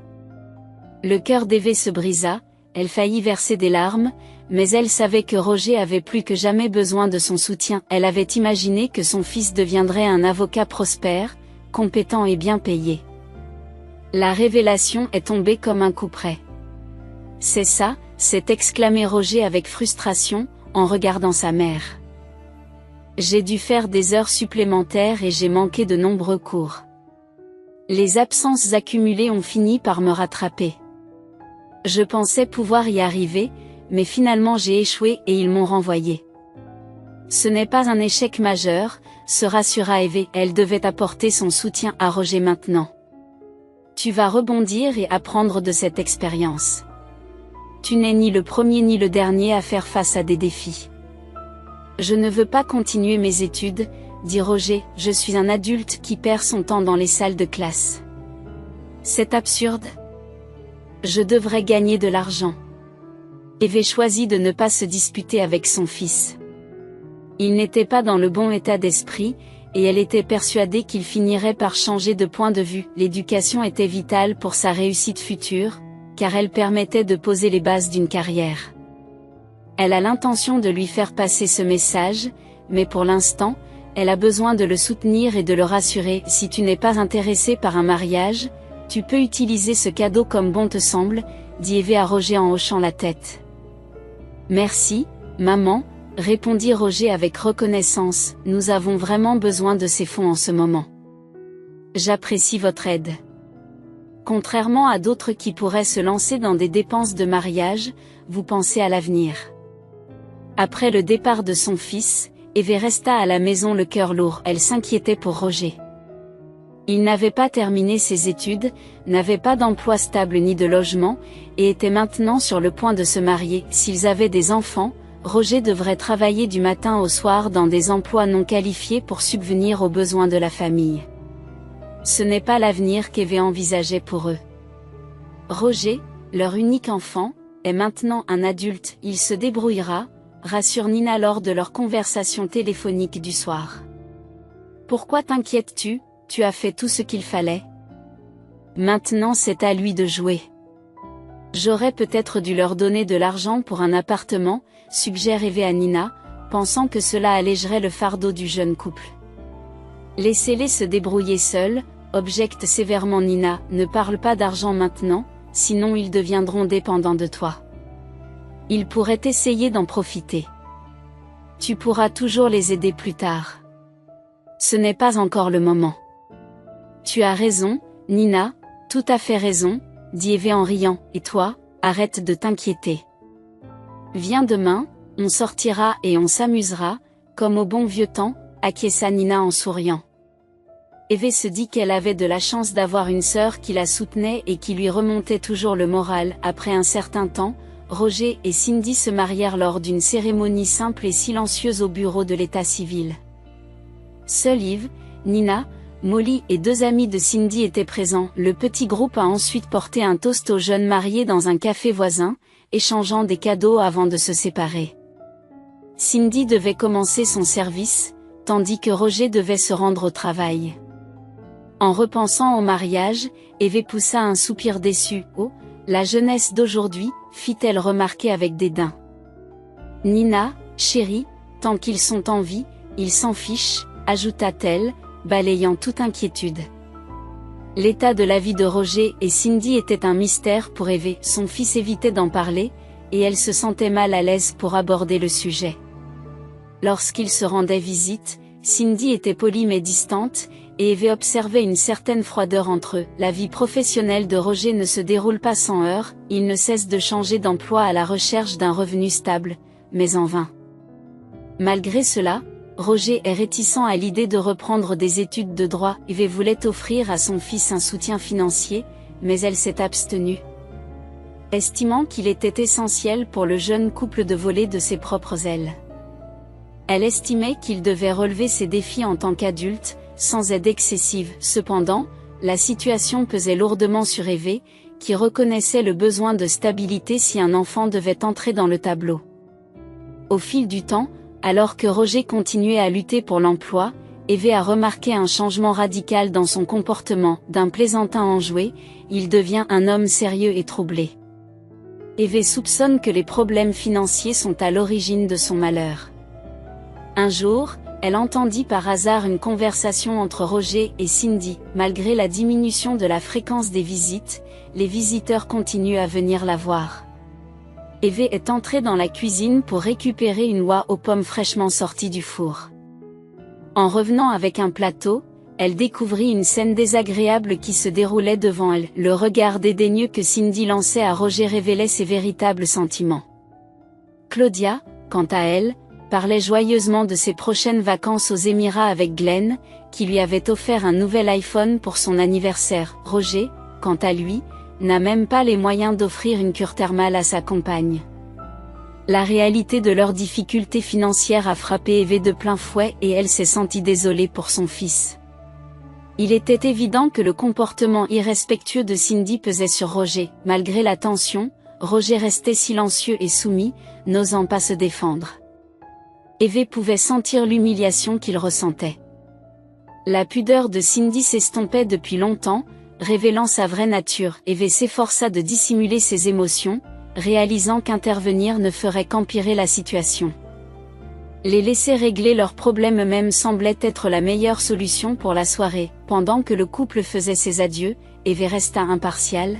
Le cœur d'Eve se brisa, elle faillit verser des larmes, mais elle savait que Roger avait plus que jamais besoin de son soutien. Elle avait imaginé que son fils deviendrait un avocat prospère, compétent et bien payé. La révélation est tombée comme un coup près. C'est ça, s'est exclamé Roger avec frustration, en regardant sa mère. J'ai dû faire des heures supplémentaires et j'ai manqué de nombreux cours. Les absences accumulées ont fini par me rattraper. Je pensais pouvoir y arriver, mais finalement j'ai échoué et ils m'ont renvoyé. Ce n'est pas un échec majeur, se rassura Eve, elle devait apporter son soutien à Roger maintenant. Tu vas rebondir et apprendre de cette expérience. Tu n'es ni le premier ni le dernier à faire face à des défis. Je ne veux pas continuer mes études, dit Roger, je suis un adulte qui perd son temps dans les salles de classe. C'est absurde. Je devrais gagner de l'argent. Eve choisit de ne pas se disputer avec son fils. Il n'était pas dans le bon état d'esprit, et elle était persuadée qu'il finirait par changer de point de vue. L'éducation était vitale pour sa réussite future, car elle permettait de poser les bases d'une carrière. Elle a l'intention de lui faire passer ce message, mais pour l'instant, elle a besoin de le soutenir et de le rassurer. Si tu n'es pas intéressé par un mariage, tu peux utiliser ce cadeau comme bon te semble, dit Eve à Roger en hochant la tête. Merci, maman, répondit Roger avec reconnaissance, nous avons vraiment besoin de ces fonds en ce moment. J'apprécie votre aide. Contrairement à d'autres qui pourraient se lancer dans des dépenses de mariage, vous pensez à l'avenir. Après le départ de son fils, Eve resta à la maison le cœur lourd, elle s'inquiétait pour Roger. Il n'avait pas terminé ses études, n'avait pas d'emploi stable ni de logement, et était maintenant sur le point de se marier. S'ils avaient des enfants, Roger devrait travailler du matin au soir dans des emplois non qualifiés pour subvenir aux besoins de la famille. Ce n'est pas l'avenir qu'Eve envisageait pour eux. Roger, leur unique enfant, est maintenant un adulte, il se débrouillera, rassure Nina lors de leur conversation téléphonique du soir. Pourquoi t'inquiètes-tu, tu as fait tout ce qu'il fallait. Maintenant c'est à lui de jouer. J'aurais peut-être dû leur donner de l'argent pour un appartement, suggère Eve à Nina, pensant que cela allégerait le fardeau du jeune couple. Laissez-les se débrouiller seuls, objecte sévèrement Nina, ne parle pas d'argent maintenant, sinon ils deviendront dépendants de toi. Ils pourraient essayer d'en profiter. Tu pourras toujours les aider plus tard. Ce n'est pas encore le moment. Tu as raison, Nina, tout à fait raison, dit Eve en riant, et toi, arrête de t'inquiéter. Viens demain, on sortira et on s'amusera, comme au bon vieux temps, acquiesça Nina en souriant. Eve se dit qu'elle avait de la chance d'avoir une sœur qui la soutenait et qui lui remontait toujours le moral. Après un certain temps, Roger et Cindy se marièrent lors d'une cérémonie simple et silencieuse au bureau de l'état civil. Seuls Yves, Nina, Molly et deux amis de Cindy étaient présents. Le petit groupe a ensuite porté un toast aux jeunes mariés dans un café voisin, échangeant des cadeaux avant de se séparer. Cindy devait commencer son service, tandis que Roger devait se rendre au travail. En repensant au mariage, Eve poussa un soupir déçu. « Oh, la jeunesse d'aujourd'hui », fit-elle remarquer avec dédain. « Nina, chérie, tant qu'ils sont en vie, ils s'en fichent », ajouta-t-elle, balayant toute inquiétude. L'état de la vie de Roger et Cindy était un mystère pour Eve. Son fils évitait d'en parler, et elle se sentait mal à l'aise pour aborder le sujet. Lorsqu'il se rendait visite, Cindy était polie mais distante, et Eve observait une certaine froideur entre eux. La vie professionnelle de Roger ne se déroule pas sans heurts, il ne cesse de changer d'emploi à la recherche d'un revenu stable, mais en vain. Malgré cela, Roger est réticent à l'idée de reprendre des études de droit. Eve voulait offrir à son fils un soutien financier, mais elle s'est abstenue, estimant qu'il était essentiel pour le jeune couple de voler de ses propres ailes. Elle estimait qu'il devait relever ses défis en tant qu'adulte, sans aide excessive. Cependant, la situation pesait lourdement sur Eve, qui reconnaissait le besoin de stabilité si un enfant devait entrer dans le tableau. Au fil du temps, alors que Roger continuait à lutter pour l'emploi, Eve a remarqué un changement radical dans son comportement. D'un plaisantin enjoué, il devient un homme sérieux et troublé. Eve soupçonne que les problèmes financiers sont à l'origine de son malheur. Un jour, elle entendit par hasard une conversation entre Roger et Cindy. Malgré la diminution de la fréquence des visites, les visiteurs continuent à venir la voir. Eve est entrée dans la cuisine pour récupérer une oie aux pommes fraîchement sortie du four. En revenant avec un plateau, elle découvrit une scène désagréable qui se déroulait devant elle. Le regard dédaigneux que Cindy lançait à Roger révélait ses véritables sentiments. Claudia, quant à elle, parlait joyeusement de ses prochaines vacances aux Émirats avec Glenn, qui lui avait offert un nouvel iPhone pour son anniversaire. Roger, quant à lui, n'a même pas les moyens d'offrir une cure thermale à sa compagne. La réalité de leurs difficultés financières a frappé Eve de plein fouet et elle s'est sentie désolée pour son fils. Il était évident que le comportement irrespectueux de Cindy pesait sur Roger. Malgré la tension, Roger restait silencieux et soumis, n'osant pas se défendre. Eve pouvait sentir l'humiliation qu'il ressentait. La pudeur de Cindy s'estompait depuis longtemps, révélant sa vraie nature. Eve s'efforça de dissimuler ses émotions, réalisant qu'intervenir ne ferait qu'empirer la situation. Les laisser régler leurs problèmes eux-mêmes semblait être la meilleure solution pour la soirée. Pendant que le couple faisait ses adieux, Eve resta impartiale,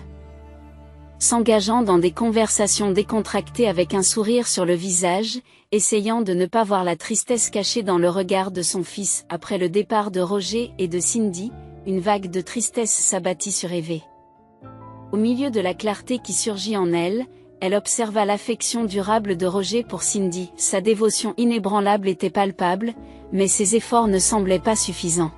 s'engageant dans des conversations décontractées avec un sourire sur le visage, essayant de ne pas voir la tristesse cachée dans le regard de son fils. Après le départ de Roger et de Cindy, une vague de tristesse s'abattit sur Eve. Au milieu de la clarté qui surgit en elle, elle observa l'affection durable de Roger pour Cindy. Sa dévotion inébranlable était palpable, mais ses efforts ne semblaient pas suffisants.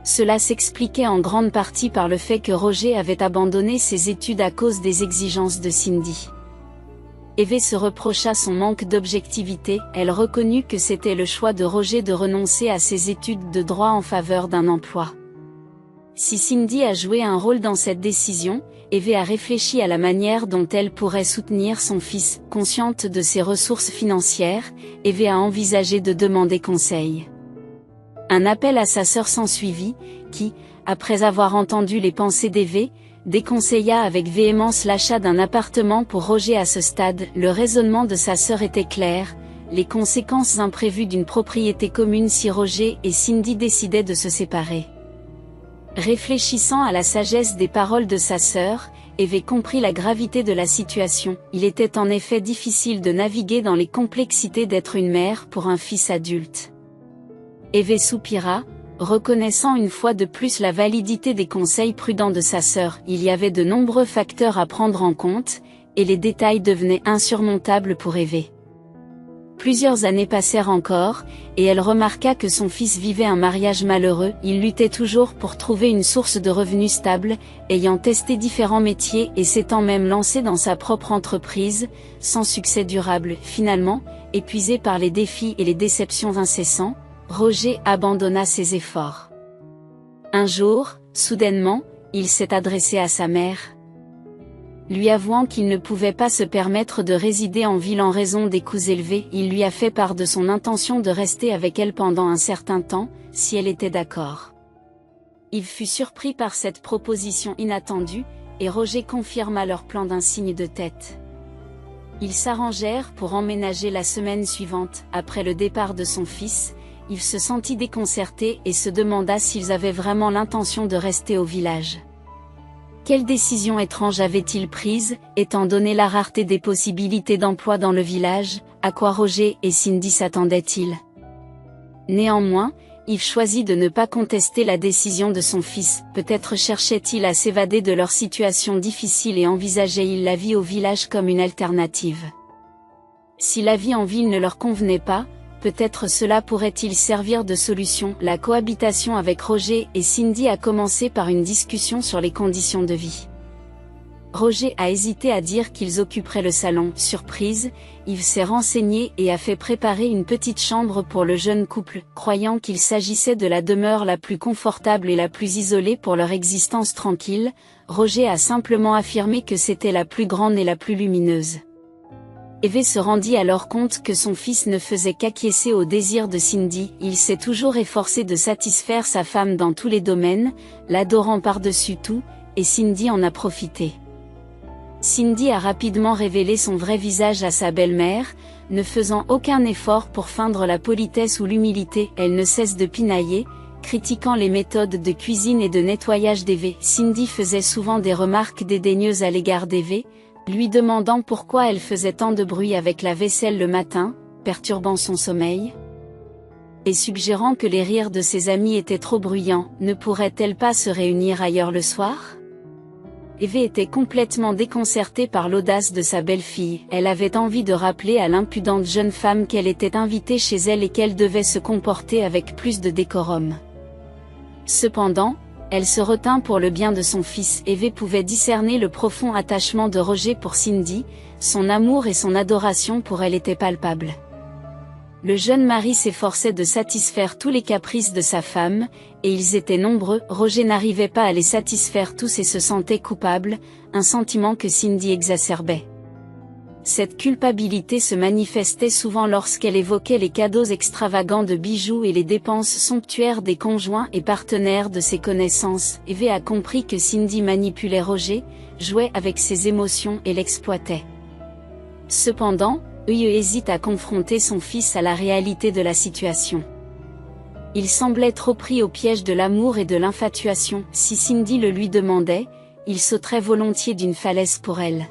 Cela s'expliquait en grande partie par le fait que Roger avait abandonné ses études à cause des exigences de Cindy. Eve se reprocha son manque d'objectivité. Elle reconnut que c'était le choix de Roger de renoncer à ses études de droit en faveur d'un emploi. Si Cindy a joué un rôle dans cette décision, Eve a réfléchi à la manière dont elle pourrait soutenir son fils. Consciente de ses ressources financières, Eve a envisagé de demander conseil. Un appel à sa sœur s'ensuivit, qui, après avoir entendu les pensées d'Eve, déconseilla avec véhémence l'achat d'un appartement pour Roger à ce stade. Le raisonnement de sa sœur était clair, les conséquences imprévues d'une propriété commune si Roger et Cindy décidaient de se séparer. Réfléchissant à la sagesse des paroles de sa sœur, Eve comprit la gravité de la situation. Il était en effet difficile de naviguer dans les complexités d'être une mère pour un fils adulte. Eve soupira, reconnaissant une fois de plus la validité des conseils prudents de sa sœur. Il y avait de nombreux facteurs à prendre en compte, et les détails devenaient insurmontables pour Eve. Plusieurs années passèrent encore, et elle remarqua que son fils vivait un mariage malheureux. Il luttait toujours pour trouver une source de revenus stable, ayant testé différents métiers et s'étant même lancé dans sa propre entreprise, sans succès durable. Finalement, épuisé par les défis et les déceptions incessants, Roger abandonna ses efforts. Un jour, soudainement, il s'est adressé à sa mère, lui avouant qu'il ne pouvait pas se permettre de résider en ville en raison des coûts élevés. Il lui a fait part de son intention de rester avec elle pendant un certain temps, si elle était d'accord. Il fut surpris par cette proposition inattendue, et Roger confirma leur plan d'un signe de tête. Ils s'arrangèrent pour emménager la semaine suivante. Après le départ de son fils, Yves se sentit déconcerté et se demanda s'ils avaient vraiment l'intention de rester au village. Quelle décision étrange avait-il prise, étant donné la rareté des possibilités d'emploi dans le village, à quoi Roger et Cindy s'attendaient-ils? Néanmoins, Yves choisit de ne pas contester la décision de son fils, peut-être cherchait-il à s'évader de leur situation difficile et envisageait-il la vie au village comme une alternative. Si la vie en ville ne leur convenait pas, peut-être cela pourrait-il servir de solution. La cohabitation avec Roger et Cindy a commencé par une discussion sur les conditions de vie. Roger a hésité à dire qu'ils occuperaient le salon. Surprise, Yves s'est renseigné et a fait préparer une petite chambre pour le jeune couple, croyant qu'il s'agissait de la demeure la plus confortable et la plus isolée pour leur existence tranquille. Roger a simplement affirmé que c'était la plus grande et la plus lumineuse. Yves se rendit alors compte que son fils ne faisait qu'acquiescer aux désirs de Cindy. Il s'est toujours efforcé de satisfaire sa femme dans tous les domaines, l'adorant par-dessus tout, et Cindy en a profité. Cindy a rapidement révélé son vrai visage à sa belle-mère, ne faisant aucun effort pour feindre la politesse ou l'humilité. Elle ne cesse de pinailler, critiquant les méthodes de cuisine et de nettoyage d'Eve. Cindy faisait souvent des remarques dédaigneuses à l'égard d'Eve, lui demandant pourquoi elle faisait tant de bruit avec la vaisselle le matin, perturbant son sommeil, et suggérant que les rires de ses amis étaient trop bruyants. Ne pourrait-elle pas se réunir ailleurs le soir? Eve était complètement déconcertée par l'audace de sa belle-fille. Elle avait envie de rappeler à l'impudente jeune femme qu'elle était invitée chez elle et qu'elle devait se comporter avec plus de décorum. Cependant, elle se retint pour le bien de son fils. Eve pouvait discerner le profond attachement de Roger pour Cindy, son amour et son adoration pour elle étaient palpables. Le jeune mari s'efforçait de satisfaire tous les caprices de sa femme, et ils étaient nombreux. Roger n'arrivait pas à les satisfaire tous et se sentait coupable, un sentiment que Cindy exacerbait. Cette culpabilité se manifestait souvent lorsqu'elle évoquait les cadeaux extravagants de bijoux et les dépenses somptuaires des conjoints et partenaires de ses connaissances. Eve a compris que Cindy manipulait Roger, jouait avec ses émotions et l'exploitait. Cependant, Eve hésite à confronter son fils à la réalité de la situation. Il semblait trop pris au piège de l'amour et de l'infatuation. Si Cindy le lui demandait, il sauterait volontiers d'une falaise pour elle.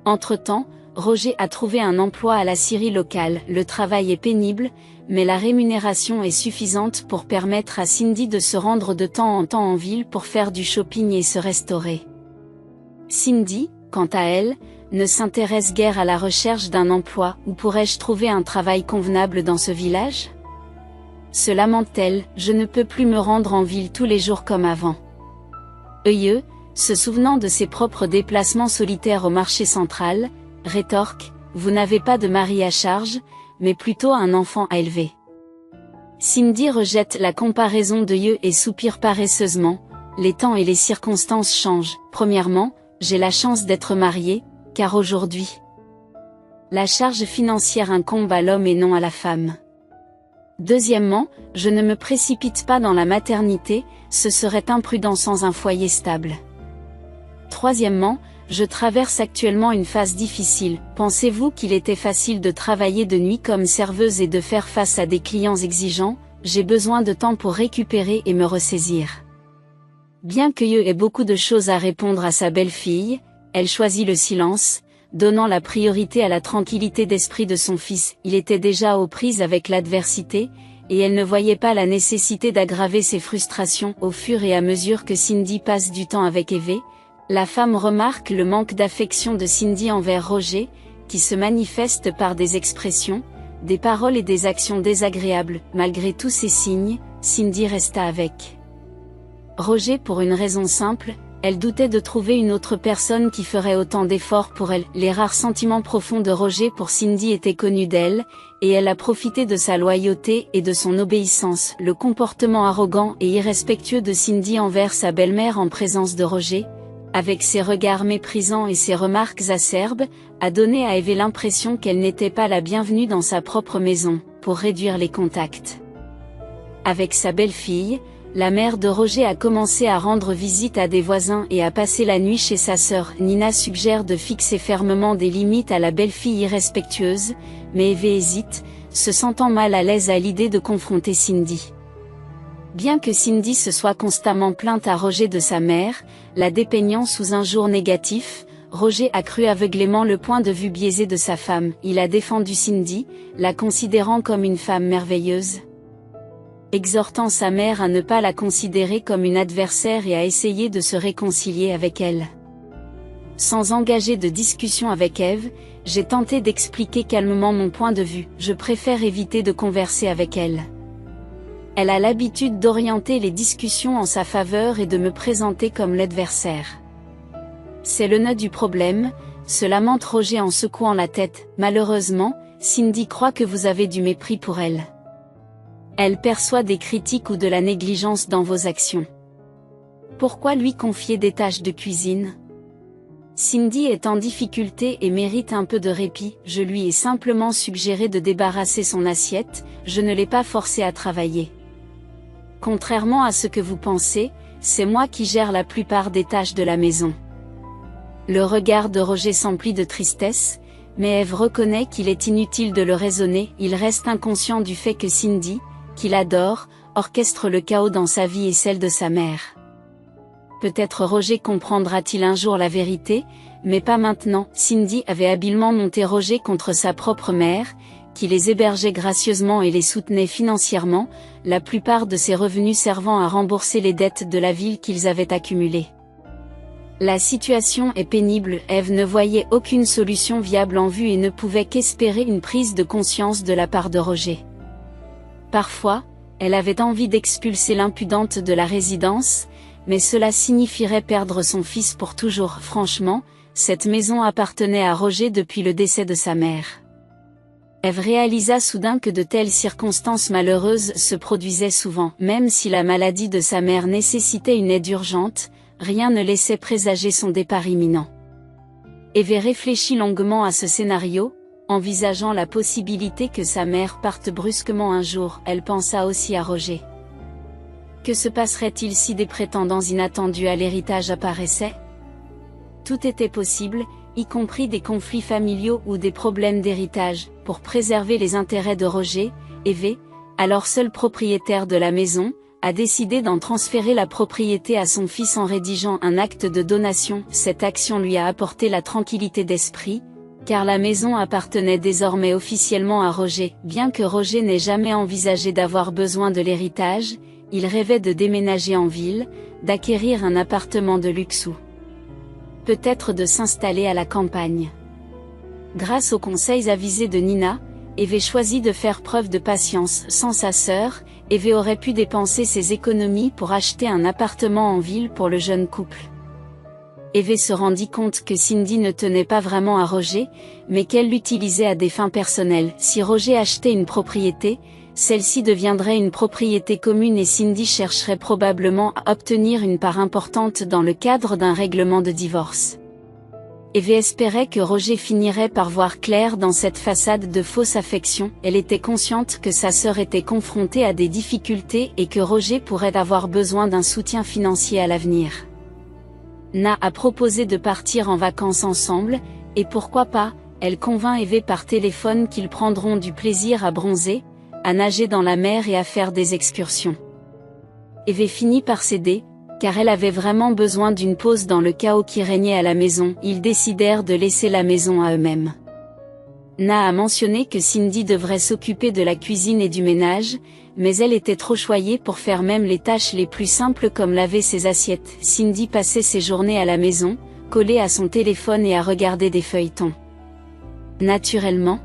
Entre-temps, Roger a trouvé un emploi à la scierie locale. Le travail est pénible, mais la rémunération est suffisante pour permettre à Cindy de se rendre de temps en temps en ville pour faire du shopping et se restaurer. Cindy, quant à elle, ne s'intéresse guère à la recherche d'un emploi. Où pourrais-je trouver un travail convenable dans ce village? Se lamente-t-elle, je ne peux plus me rendre en ville tous les jours comme avant. Eve, se souvenant de ses propres déplacements solitaires au marché central, rétorque, vous n'avez pas de mari à charge, mais plutôt un enfant à élever. Cindy rejette la comparaison de Eve et soupire paresseusement, les temps et les circonstances changent. Premièrement, j'ai la chance d'être mariée, car aujourd'hui, la charge financière incombe à l'homme et non à la femme. Deuxièmement, je ne me précipite pas dans la maternité, ce serait imprudent sans un foyer stable. Troisièmement, je traverse actuellement une phase difficile. Pensez-vous qu'il était facile de travailler de nuit comme serveuse et de faire face à des clients exigeants? J'ai besoin de temps pour récupérer et me ressaisir. Bien que Eve ait beaucoup de choses à répondre à sa belle-fille, elle choisit le silence, donnant la priorité à la tranquillité d'esprit de son fils. Il était déjà aux prises avec l'adversité, et elle ne voyait pas la nécessité d'aggraver ses frustrations. Au fur et à mesure que Cindy passe du temps avec Eve, la femme remarque le manque d'affection de Cindy envers Roger, qui se manifeste par des expressions, des paroles et des actions désagréables. Malgré tous ces signes, Cindy resta avec Roger pour une raison simple, elle doutait de trouver une autre personne qui ferait autant d'efforts pour elle. Les rares sentiments profonds de Roger pour Cindy étaient connus d'elle, et elle a profité de sa loyauté et de son obéissance. Le comportement arrogant et irrespectueux de Cindy envers sa belle-mère en présence de Roger, avec ses regards méprisants et ses remarques acerbes, a donné à Eve l'impression qu'elle n'était pas la bienvenue dans sa propre maison. Pour réduire les contacts avec sa belle-fille, la mère de Roger a commencé à rendre visite à des voisins et à passer la nuit chez sa sœur. Nina suggère de fixer fermement des limites à la belle-fille irrespectueuse, mais Eve hésite, se sentant mal à l'aise à l'idée de confronter Cindy. Bien que Cindy se soit constamment plainte à Roger de sa mère, la dépeignant sous un jour négatif, Roger a cru aveuglément le point de vue biaisé de sa femme. Il a défendu Cindy, la considérant comme une femme merveilleuse, exhortant sa mère à ne pas la considérer comme une adversaire et à essayer de se réconcilier avec elle. Sans engager de discussion avec Eve, j'ai tenté d'expliquer calmement mon point de vue. Je préfère éviter de converser avec elle. Elle a l'habitude d'orienter les discussions en sa faveur et de me présenter comme l'adversaire. C'est le nœud du problème, se lamente Roger en secouant la tête. Malheureusement, Cindy croit que vous avez du mépris pour elle. Elle perçoit des critiques ou de la négligence dans vos actions. Pourquoi lui confier des tâches de cuisine ? Cindy est en difficulté et mérite un peu de répit. Je lui ai simplement suggéré de débarrasser son assiette, je ne l'ai pas forcé à travailler. Contrairement à ce que vous pensez, c'est moi qui gère la plupart des tâches de la maison. Le regard de Roger s'emplit de tristesse, mais Eve reconnaît qu'il est inutile de le raisonner. Il reste inconscient du fait que Cindy, qu'il adore, orchestre le chaos dans sa vie et celle de sa mère. Peut-être Roger comprendra-t-il un jour la vérité, mais pas maintenant. Cindy avait habilement monté Roger contre sa propre mère, qui les hébergeait gracieusement et les soutenait financièrement, la plupart de ses revenus servant à rembourser les dettes de la ville qu'ils avaient accumulées. La situation est pénible. Eve ne voyait aucune solution viable en vue et ne pouvait qu'espérer une prise de conscience de la part de Roger. Parfois, elle avait envie d'expulser l'impudente de la résidence, mais cela signifierait perdre son fils pour toujours. Franchement, cette maison appartenait à Roger depuis le décès de sa mère. Eve réalisa soudain que de telles circonstances malheureuses se produisaient souvent. Même si la maladie de sa mère nécessitait une aide urgente, rien ne laissait présager son départ imminent. Eve réfléchit longuement à ce scénario, envisageant la possibilité que sa mère parte brusquement un jour. Elle pensa aussi à Roger. Que se passerait-il si des prétendants inattendus à l'héritage apparaissaient ? Tout était possible, y compris des conflits familiaux ou des problèmes d'héritage. Pour préserver les intérêts de Roger, Eve, alors seul propriétaire de la maison, a décidé d'en transférer la propriété à son fils en rédigeant un acte de donation. Cette action lui a apporté la tranquillité d'esprit, car la maison appartenait désormais officiellement à Roger. Bien que Roger n'ait jamais envisagé d'avoir besoin de l'héritage, il rêvait de déménager en ville, d'acquérir un appartement de luxe ou peut-être de s'installer à la campagne. Grâce aux conseils avisés de Nina, Eve choisit de faire preuve de patience. Sans sa sœur, Eve aurait pu dépenser ses économies pour acheter un appartement en ville pour le jeune couple. Eve se rendit compte que Cindy ne tenait pas vraiment à Roger, mais qu'elle l'utilisait à des fins personnelles. Si Roger achetait une propriété, celle-ci deviendrait une propriété commune et Cindy chercherait probablement à obtenir une part importante dans le cadre d'un règlement de divorce. Eve espérait que Roger finirait par voir clair dans cette façade de fausse affection. Elle était consciente que sa sœur était confrontée à des difficultés et que Roger pourrait avoir besoin d'un soutien financier à l'avenir. Na a proposé de partir en vacances ensemble, et pourquoi pas, elle convainc Eve par téléphone qu'ils prendront du plaisir à bronzer, à nager dans la mer et à faire des excursions. Eve finit par céder, car elle avait vraiment besoin d'une pause dans le chaos qui régnait à la maison. Ils décidèrent de laisser la maison à eux-mêmes. Na a mentionné que Cindy devrait s'occuper de la cuisine et du ménage, mais elle était trop choyée pour faire même les tâches les plus simples comme laver ses assiettes. Cindy passait ses journées à la maison, collée à son téléphone et à regarder des feuilletons. Naturellement,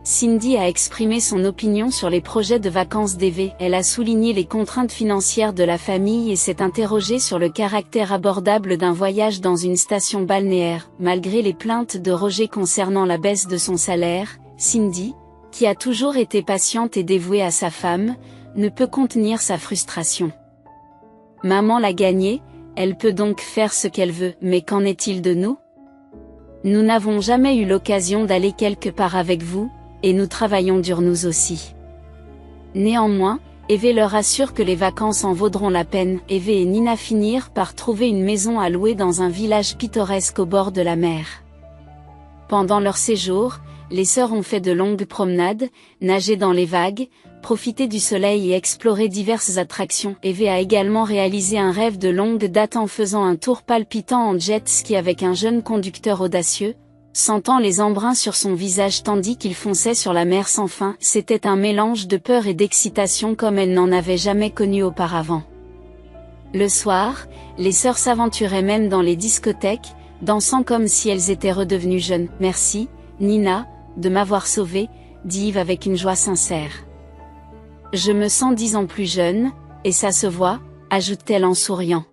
Cindy a exprimé son opinion sur les projets de vacances d'Eve. Elle a souligné les contraintes financières de la famille et s'est interrogée sur le caractère abordable d'un voyage dans une station balnéaire. Malgré les plaintes de Roger concernant la baisse de son salaire, Cindy, qui a toujours été patiente et dévouée à sa femme, ne peut contenir sa frustration. Maman l'a gagnée, elle peut donc faire ce qu'elle veut, mais qu'en est-il de nous ? Nous n'avons jamais eu l'occasion d'aller quelque part avec vous, et nous travaillons dur nous aussi. Néanmoins, Eve leur assure que les vacances en vaudront la peine. Eve et Nina finirent par trouver une maison à louer dans un village pittoresque au bord de la mer. Pendant leur séjour, les sœurs ont fait de longues promenades, nagé dans les vagues, profité du soleil et exploré diverses attractions. Eve a également réalisé un rêve de longue date en faisant un tour palpitant en jet ski avec un jeune conducteur audacieux, sentant les embruns sur son visage tandis qu'il fonçait sur la mer sans fin. C'était un mélange de peur et d'excitation comme elle n'en avait jamais connu auparavant. Le soir, les sœurs s'aventuraient même dans les discothèques, dansant comme si elles étaient redevenues jeunes. « Merci, Nina, de m'avoir sauvée », dit Yves avec une joie sincère. « Je me sens 10 ans plus jeune, et ça se voit », ajoute-t-elle en souriant.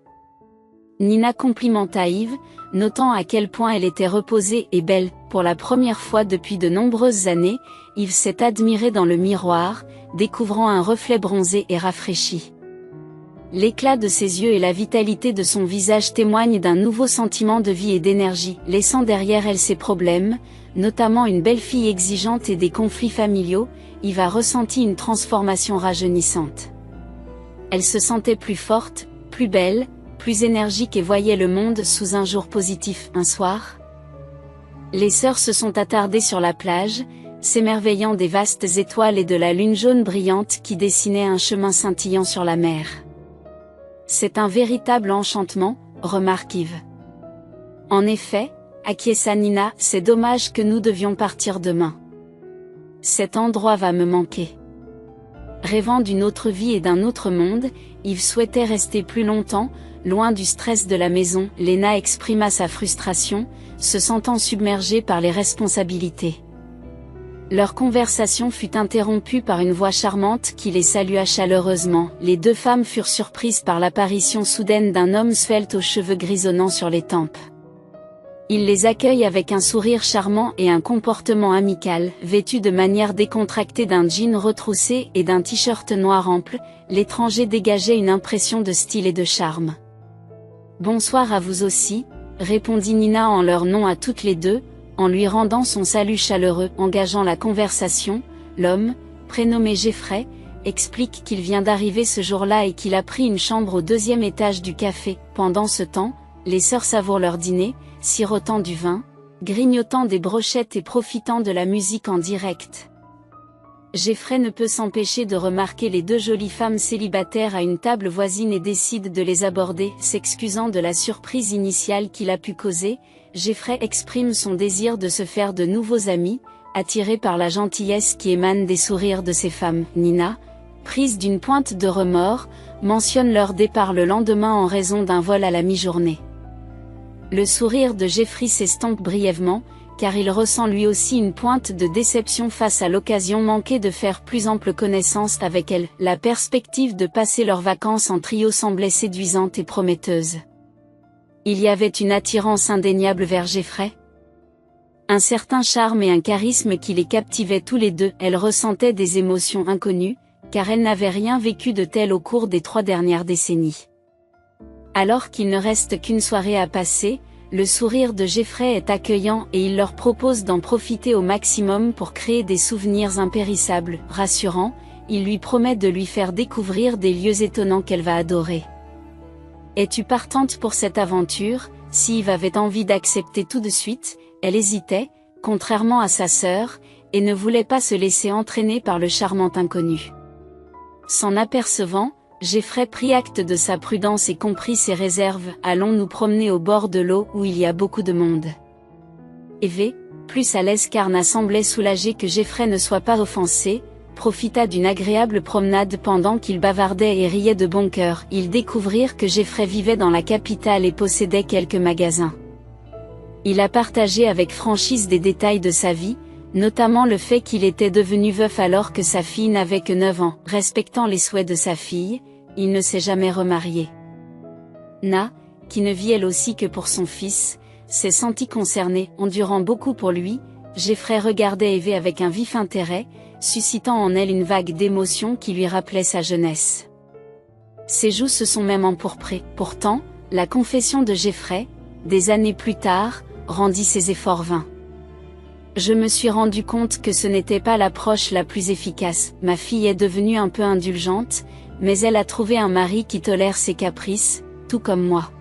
Nina complimenta Yves, notant à quel point elle était reposée et belle. Pour la première fois depuis de nombreuses années, Yves s'est admiré dans le miroir, découvrant un reflet bronzé et rafraîchi. L'éclat de ses yeux et la vitalité de son visage témoignent d'un nouveau sentiment de vie et d'énergie, laissant derrière elle ses problèmes, notamment une belle-fille exigeante et des conflits familiaux. Yves a ressenti une transformation rajeunissante. Elle se sentait plus forte, plus belle, plus énergique et voyait le monde sous un jour positif. Un soir, les sœurs se sont attardées sur la plage, s'émerveillant des vastes étoiles et de la lune jaune brillante qui dessinait un chemin scintillant sur la mer. C'est un véritable enchantement, remarque Yves. En effet, acquiesça Nina, c'est dommage que nous devions partir demain. Cet endroit va me manquer. Rêvant d'une autre vie et d'un autre monde, Yves souhaitait rester plus longtemps, loin du stress de la maison. Léna exprima sa frustration, se sentant submergée par les responsabilités. Leur conversation fut interrompue par une voix charmante qui les salua chaleureusement. Les deux femmes furent surprises par l'apparition soudaine d'un homme svelte aux cheveux grisonnants sur les tempes. Il les accueille avec un sourire charmant et un comportement amical. Vêtu de manière décontractée d'un jean retroussé et d'un t-shirt noir ample, l'étranger dégageait une impression de style et de charme. « Bonsoir à vous aussi », répondit Nina en leur nom à toutes les deux, en lui rendant son salut chaleureux. Engageant la conversation, l'homme, prénommé Geoffrey, explique qu'il vient d'arriver ce jour-là et qu'il a pris une chambre au 2e étage du café. Pendant ce temps, les sœurs savourent leur dîner, sirotant du vin, grignotant des brochettes et profitant de la musique en direct. Geoffrey ne peut s'empêcher de remarquer les deux jolies femmes célibataires à une table voisine et décide de les aborder. S'excusant de la surprise initiale qu'il a pu causer, Geoffrey exprime son désir de se faire de nouveaux amis, attiré par la gentillesse qui émane des sourires de ces femmes. Nina, prise d'une pointe de remords, mentionne leur départ le lendemain en raison d'un vol à la mi-journée. Le sourire de Geoffrey s'estompe brièvement, car il ressent lui aussi une pointe de déception face à l'occasion manquée de faire plus ample connaissance avec elle. La perspective de passer leurs vacances en trio semblait séduisante et prometteuse. Il y avait une attirance indéniable vers Geoffrey. Un certain charme et un charisme qui les captivaient tous les deux. Elle ressentait des émotions inconnues, car elle n'avait rien vécu de tel au cours des 3 dernières décennies. Alors qu'il ne reste qu'une soirée à passer, le sourire de Geoffrey est accueillant et il leur propose d'en profiter au maximum pour créer des souvenirs impérissables. Rassurant, il lui promet de lui faire découvrir des lieux étonnants qu'elle va adorer. « Es-tu partante pour cette aventure ?» Si Yves avait envie d'accepter tout de suite, elle hésitait, contrairement à sa sœur, et ne voulait pas se laisser entraîner par le charmant inconnu. S'en apercevant, Geoffrey prit acte de sa prudence et comprit ses réserves. « Allons nous promener au bord de l'eau où il y a beaucoup de monde. » Eve, plus à l'aise car n'a semblait soulagée que Geoffrey ne soit pas offensé, profita d'une agréable promenade pendant qu'ils bavardaient et riaient de bon cœur. Ils découvrirent que Geoffrey vivait dans la capitale et possédait quelques magasins. Il a partagé avec franchise des détails de sa vie, notamment le fait qu'il était devenu veuf alors que sa fille n'avait que 9 ans. Respectant les souhaits de sa fille, il ne s'est jamais remarié. Na, qui ne vit elle aussi que pour son fils, s'est sentie concernée. Endurant beaucoup pour lui, Geoffrey regardait Eve avec un vif intérêt, suscitant en elle une vague d'émotion qui lui rappelait sa jeunesse. Ses joues se sont même empourprées. Pourtant, la confession de Geoffrey, des années plus tard, rendit ses efforts vains. Je me suis rendu compte que ce n'était pas l'approche la plus efficace. Ma fille est devenue un peu indulgente, mais elle a trouvé un mari qui tolère ses caprices, tout comme moi.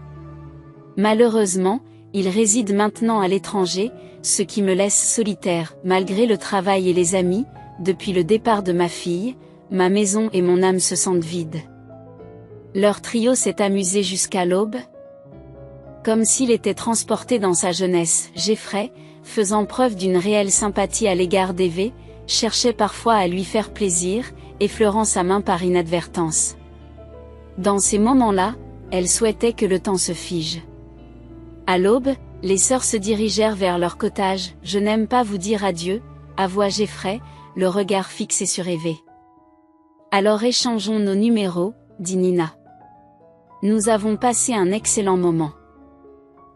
Malheureusement, il réside maintenant à l'étranger, ce qui me laisse solitaire, malgré le travail et les amis, depuis le départ de ma fille, ma maison et mon âme se sentent vides. Leur trio s'est amusé jusqu'à l'aube. Comme s'il était transporté dans sa jeunesse, Jeffrey, faisant preuve d'une réelle sympathie à l'égard d'Eve, cherchait parfois à lui faire plaisir, effleurant sa main par inadvertance. Dans ces moments-là, elle souhaitait que le temps se fige. À l'aube, les sœurs se dirigèrent vers leur cottage. « Je n'aime pas vous dire adieu », avoua Jeffrey, le regard fixé sur Eve. « Alors échangeons nos numéros, » dit Nina. « Nous avons passé un excellent moment.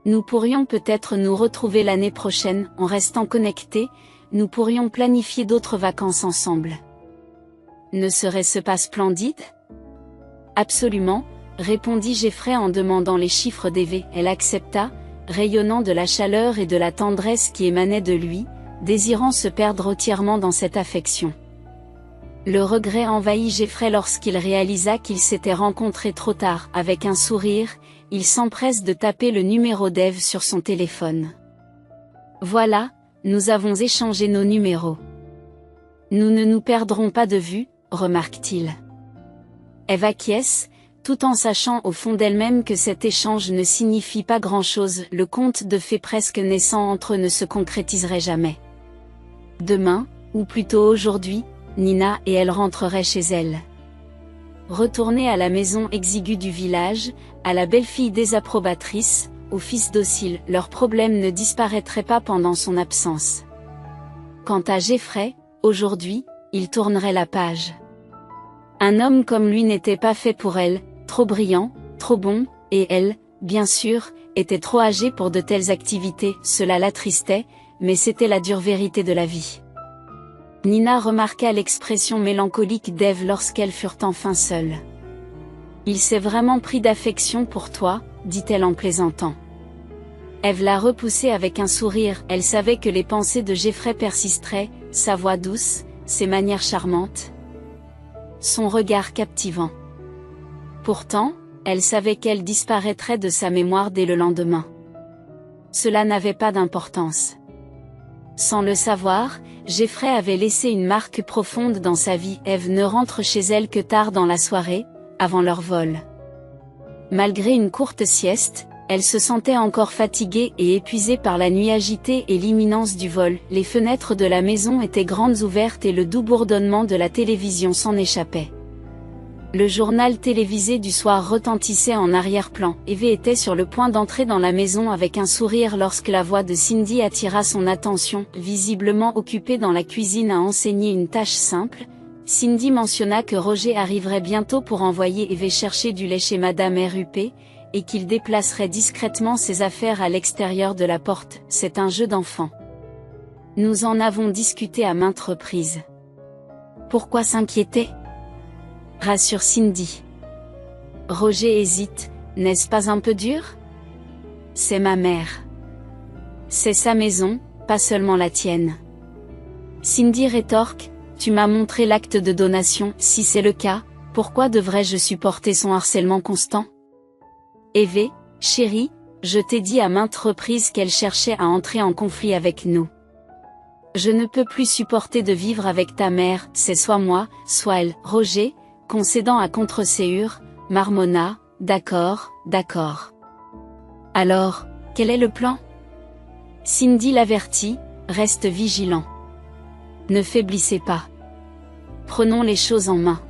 Nous pourrions peut-être nous retrouver l'année prochaine, en restant connectés, nous pourrions planifier d'autres vacances ensemble. Ne serait-ce pas splendide ? Absolument, répondit Jeffrey en demandant les chiffres d'Eve. Elle accepta, rayonnant de la chaleur et de la tendresse qui émanaient de lui, désirant se perdre entièrement dans cette affection. Le regret envahit Jeffrey lorsqu'il réalisa qu'il s'était rencontré trop tard. Avec un sourire, il s'empresse de taper le numéro d'Eve sur son téléphone. Voilà, nous avons échangé nos numéros. Nous ne nous perdrons pas de vue, remarque-t-il. Eve acquiesce, tout en sachant au fond d'elle-même que cet échange ne signifie pas grand-chose. Le conte de fées presque naissant entre eux ne se concrétiserait jamais. Demain, ou plutôt aujourd'hui, Nina et elle rentreraient chez elle. Retournée à la maison exiguë du village, à la belle-fille désapprobatrice, au fils docile, leurs problèmes ne disparaîtraient pas pendant son absence. Quant à Jeffrey, aujourd'hui, il tournerait la page. Un homme comme lui n'était pas fait pour elle, trop brillant, trop bon, et elle, bien sûr, était trop âgée pour de telles activités. Cela l'attristait, mais c'était la dure vérité de la vie. Nina remarqua l'expression mélancolique d'Eve lorsqu'elles furent enfin seules. « Il s'est vraiment pris d'affection pour toi », dit-elle en plaisantant. Eve la repoussait avec un sourire. Elle savait que les pensées de Jeffrey persisteraient, sa voix douce, ses manières charmantes, son regard captivant. Pourtant, elle savait qu'elle disparaîtrait de sa mémoire dès le lendemain. Cela n'avait pas d'importance. Sans le savoir, Jeffrey avait laissé une marque profonde dans sa vie. Eve ne rentre chez elle que tard dans la soirée, avant leur vol. Malgré une courte sieste, elle se sentait encore fatiguée et épuisée par la nuit agitée et l'imminence du vol. Les fenêtres de la maison étaient grandes ouvertes et le doux bourdonnement de la télévision s'en échappait. Le journal télévisé du soir retentissait en arrière-plan. Eve était sur le point d'entrer dans la maison avec un sourire lorsque la voix de Cindy attira son attention. Visiblement occupée dans la cuisine à enseigner une tâche simple, Cindy mentionna que Roger arriverait bientôt pour envoyer Eve chercher du lait chez Madame RUP, et qu'il déplacerait discrètement ses affaires à l'extérieur de la porte. C'est un jeu d'enfant. Nous en avons discuté à maintes reprises. Pourquoi s'inquiéter ? Rassure Cindy. Roger hésite, n'est-ce pas un peu dur ? C'est ma mère. C'est sa maison, pas seulement la tienne. Cindy rétorque, tu m'as montré l'acte de donation. Si c'est le cas, pourquoi devrais-je supporter son harcèlement constant ? Eve, chérie, je t'ai dit à maintes reprises qu'elle cherchait à entrer en conflit avec nous. Je ne peux plus supporter de vivre avec ta mère, c'est soit moi, soit elle. Roger, concédant à contre-séure, marmonna, d'accord, d'accord. Alors, quel est le plan ? Cindy l'avertit, reste vigilant. Ne faiblissez pas. Prenons les choses en main.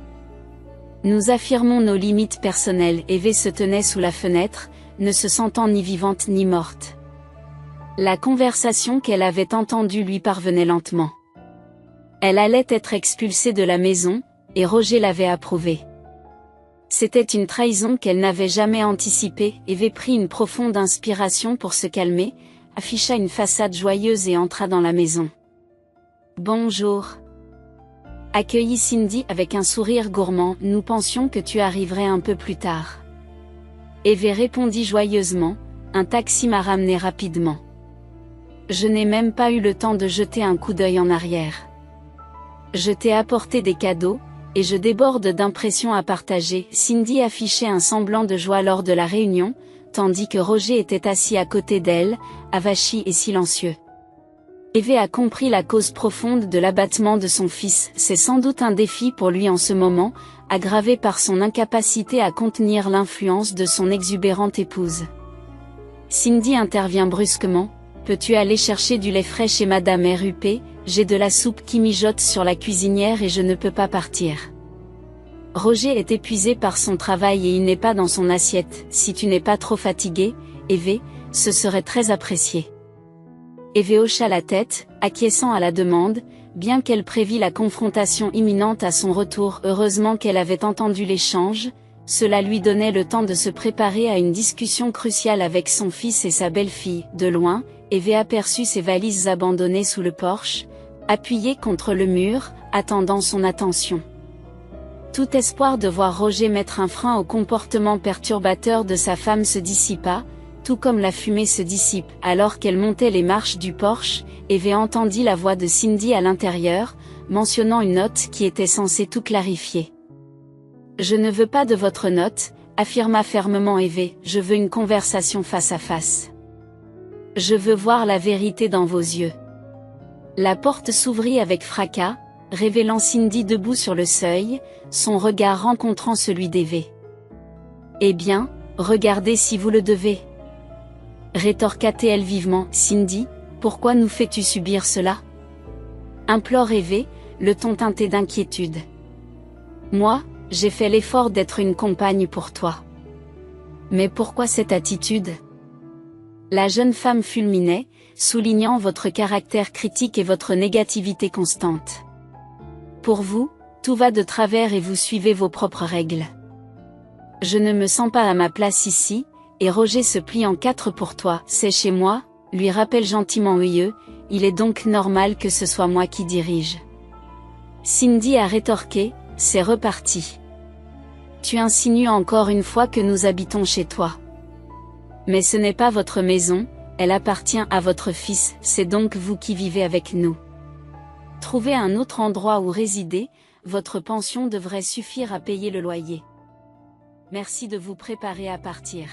Nous affirmons nos limites personnelles. Eve se tenait sous la fenêtre, ne se sentant ni vivante ni morte. La conversation qu'elle avait entendue lui parvenait lentement. Elle allait être expulsée de la maison, et Roger l'avait approuvé. C'était une trahison qu'elle n'avait jamais anticipée. Eve prit une profonde inspiration pour se calmer, afficha une façade joyeuse et entra dans la maison. Bonjour. Accueillit Cindy avec un sourire gourmand. Nous pensions que tu arriverais un peu plus tard. Eve répondit joyeusement, un taxi m'a ramené rapidement. Je n'ai même pas eu le temps de jeter un coup d'œil en arrière. Je t'ai apporté des cadeaux, et je déborde d'impressions à partager. Cindy affichait un semblant de joie lors de la réunion, tandis que Roger était assis à côté d'elle, avachi et silencieux. Eve a compris la cause profonde de l'abattement de son fils. C'est sans doute un défi pour lui en ce moment, aggravé par son incapacité à contenir l'influence de son exubérante épouse. Cindy intervient brusquement. Peux-tu aller chercher du lait frais chez Madame RUP? J'ai de la soupe qui mijote sur la cuisinière et je ne peux pas partir. Roger est épuisé par son travail et il n'est pas dans son assiette. Si tu n'es pas trop fatigué, Eve, ce serait très apprécié. Eve hocha la tête, acquiesçant à la demande, bien qu'elle prévît la confrontation imminente à son retour. Heureusement qu'elle avait entendu l'échange, cela lui donnait le temps de se préparer à une discussion cruciale avec son fils et sa belle-fille. De loin, Eve aperçut ses valises abandonnées sous le porche, appuyées contre le mur, attendant son attention. Tout espoir de voir Roger mettre un frein au comportement perturbateur de sa femme se dissipa, tout comme la fumée se dissipe. Alors qu'elle montait les marches du porche, Eve entendit la voix de Cindy à l'intérieur, mentionnant une note qui était censée tout clarifier. « Je ne veux pas de votre note, » affirma fermement Eve, « je veux une conversation face à face. Je veux voir la vérité dans vos yeux. » La porte s'ouvrit avec fracas, révélant Cindy debout sur le seuil, son regard rencontrant celui d'Eve. « Eh bien, regardez si vous le devez. » rétorqua-t-elle vivement. « Cindy, pourquoi nous fais-tu subir cela ?» implore Eve, le ton teinté d'inquiétude. « Moi, j'ai fait l'effort d'être une compagne pour toi. Mais pourquoi cette attitude ?» La jeune femme fulminait, soulignant votre caractère critique et votre négativité constante. Pour vous, tout va de travers et vous suivez vos propres règles. Je ne me sens pas à ma place ici, et Roger se plie en quatre pour toi. C'est chez moi, lui rappelle gentiment Eve, il est donc normal que ce soit moi qui dirige. Cindy a rétorqué, c'est reparti. Tu insinues encore une fois que nous habitons chez toi. Mais ce n'est pas votre maison, elle appartient à votre fils, c'est donc vous qui vivez avec nous. Trouvez un autre endroit où résider, votre pension devrait suffire à payer le loyer. Merci de vous préparer à partir.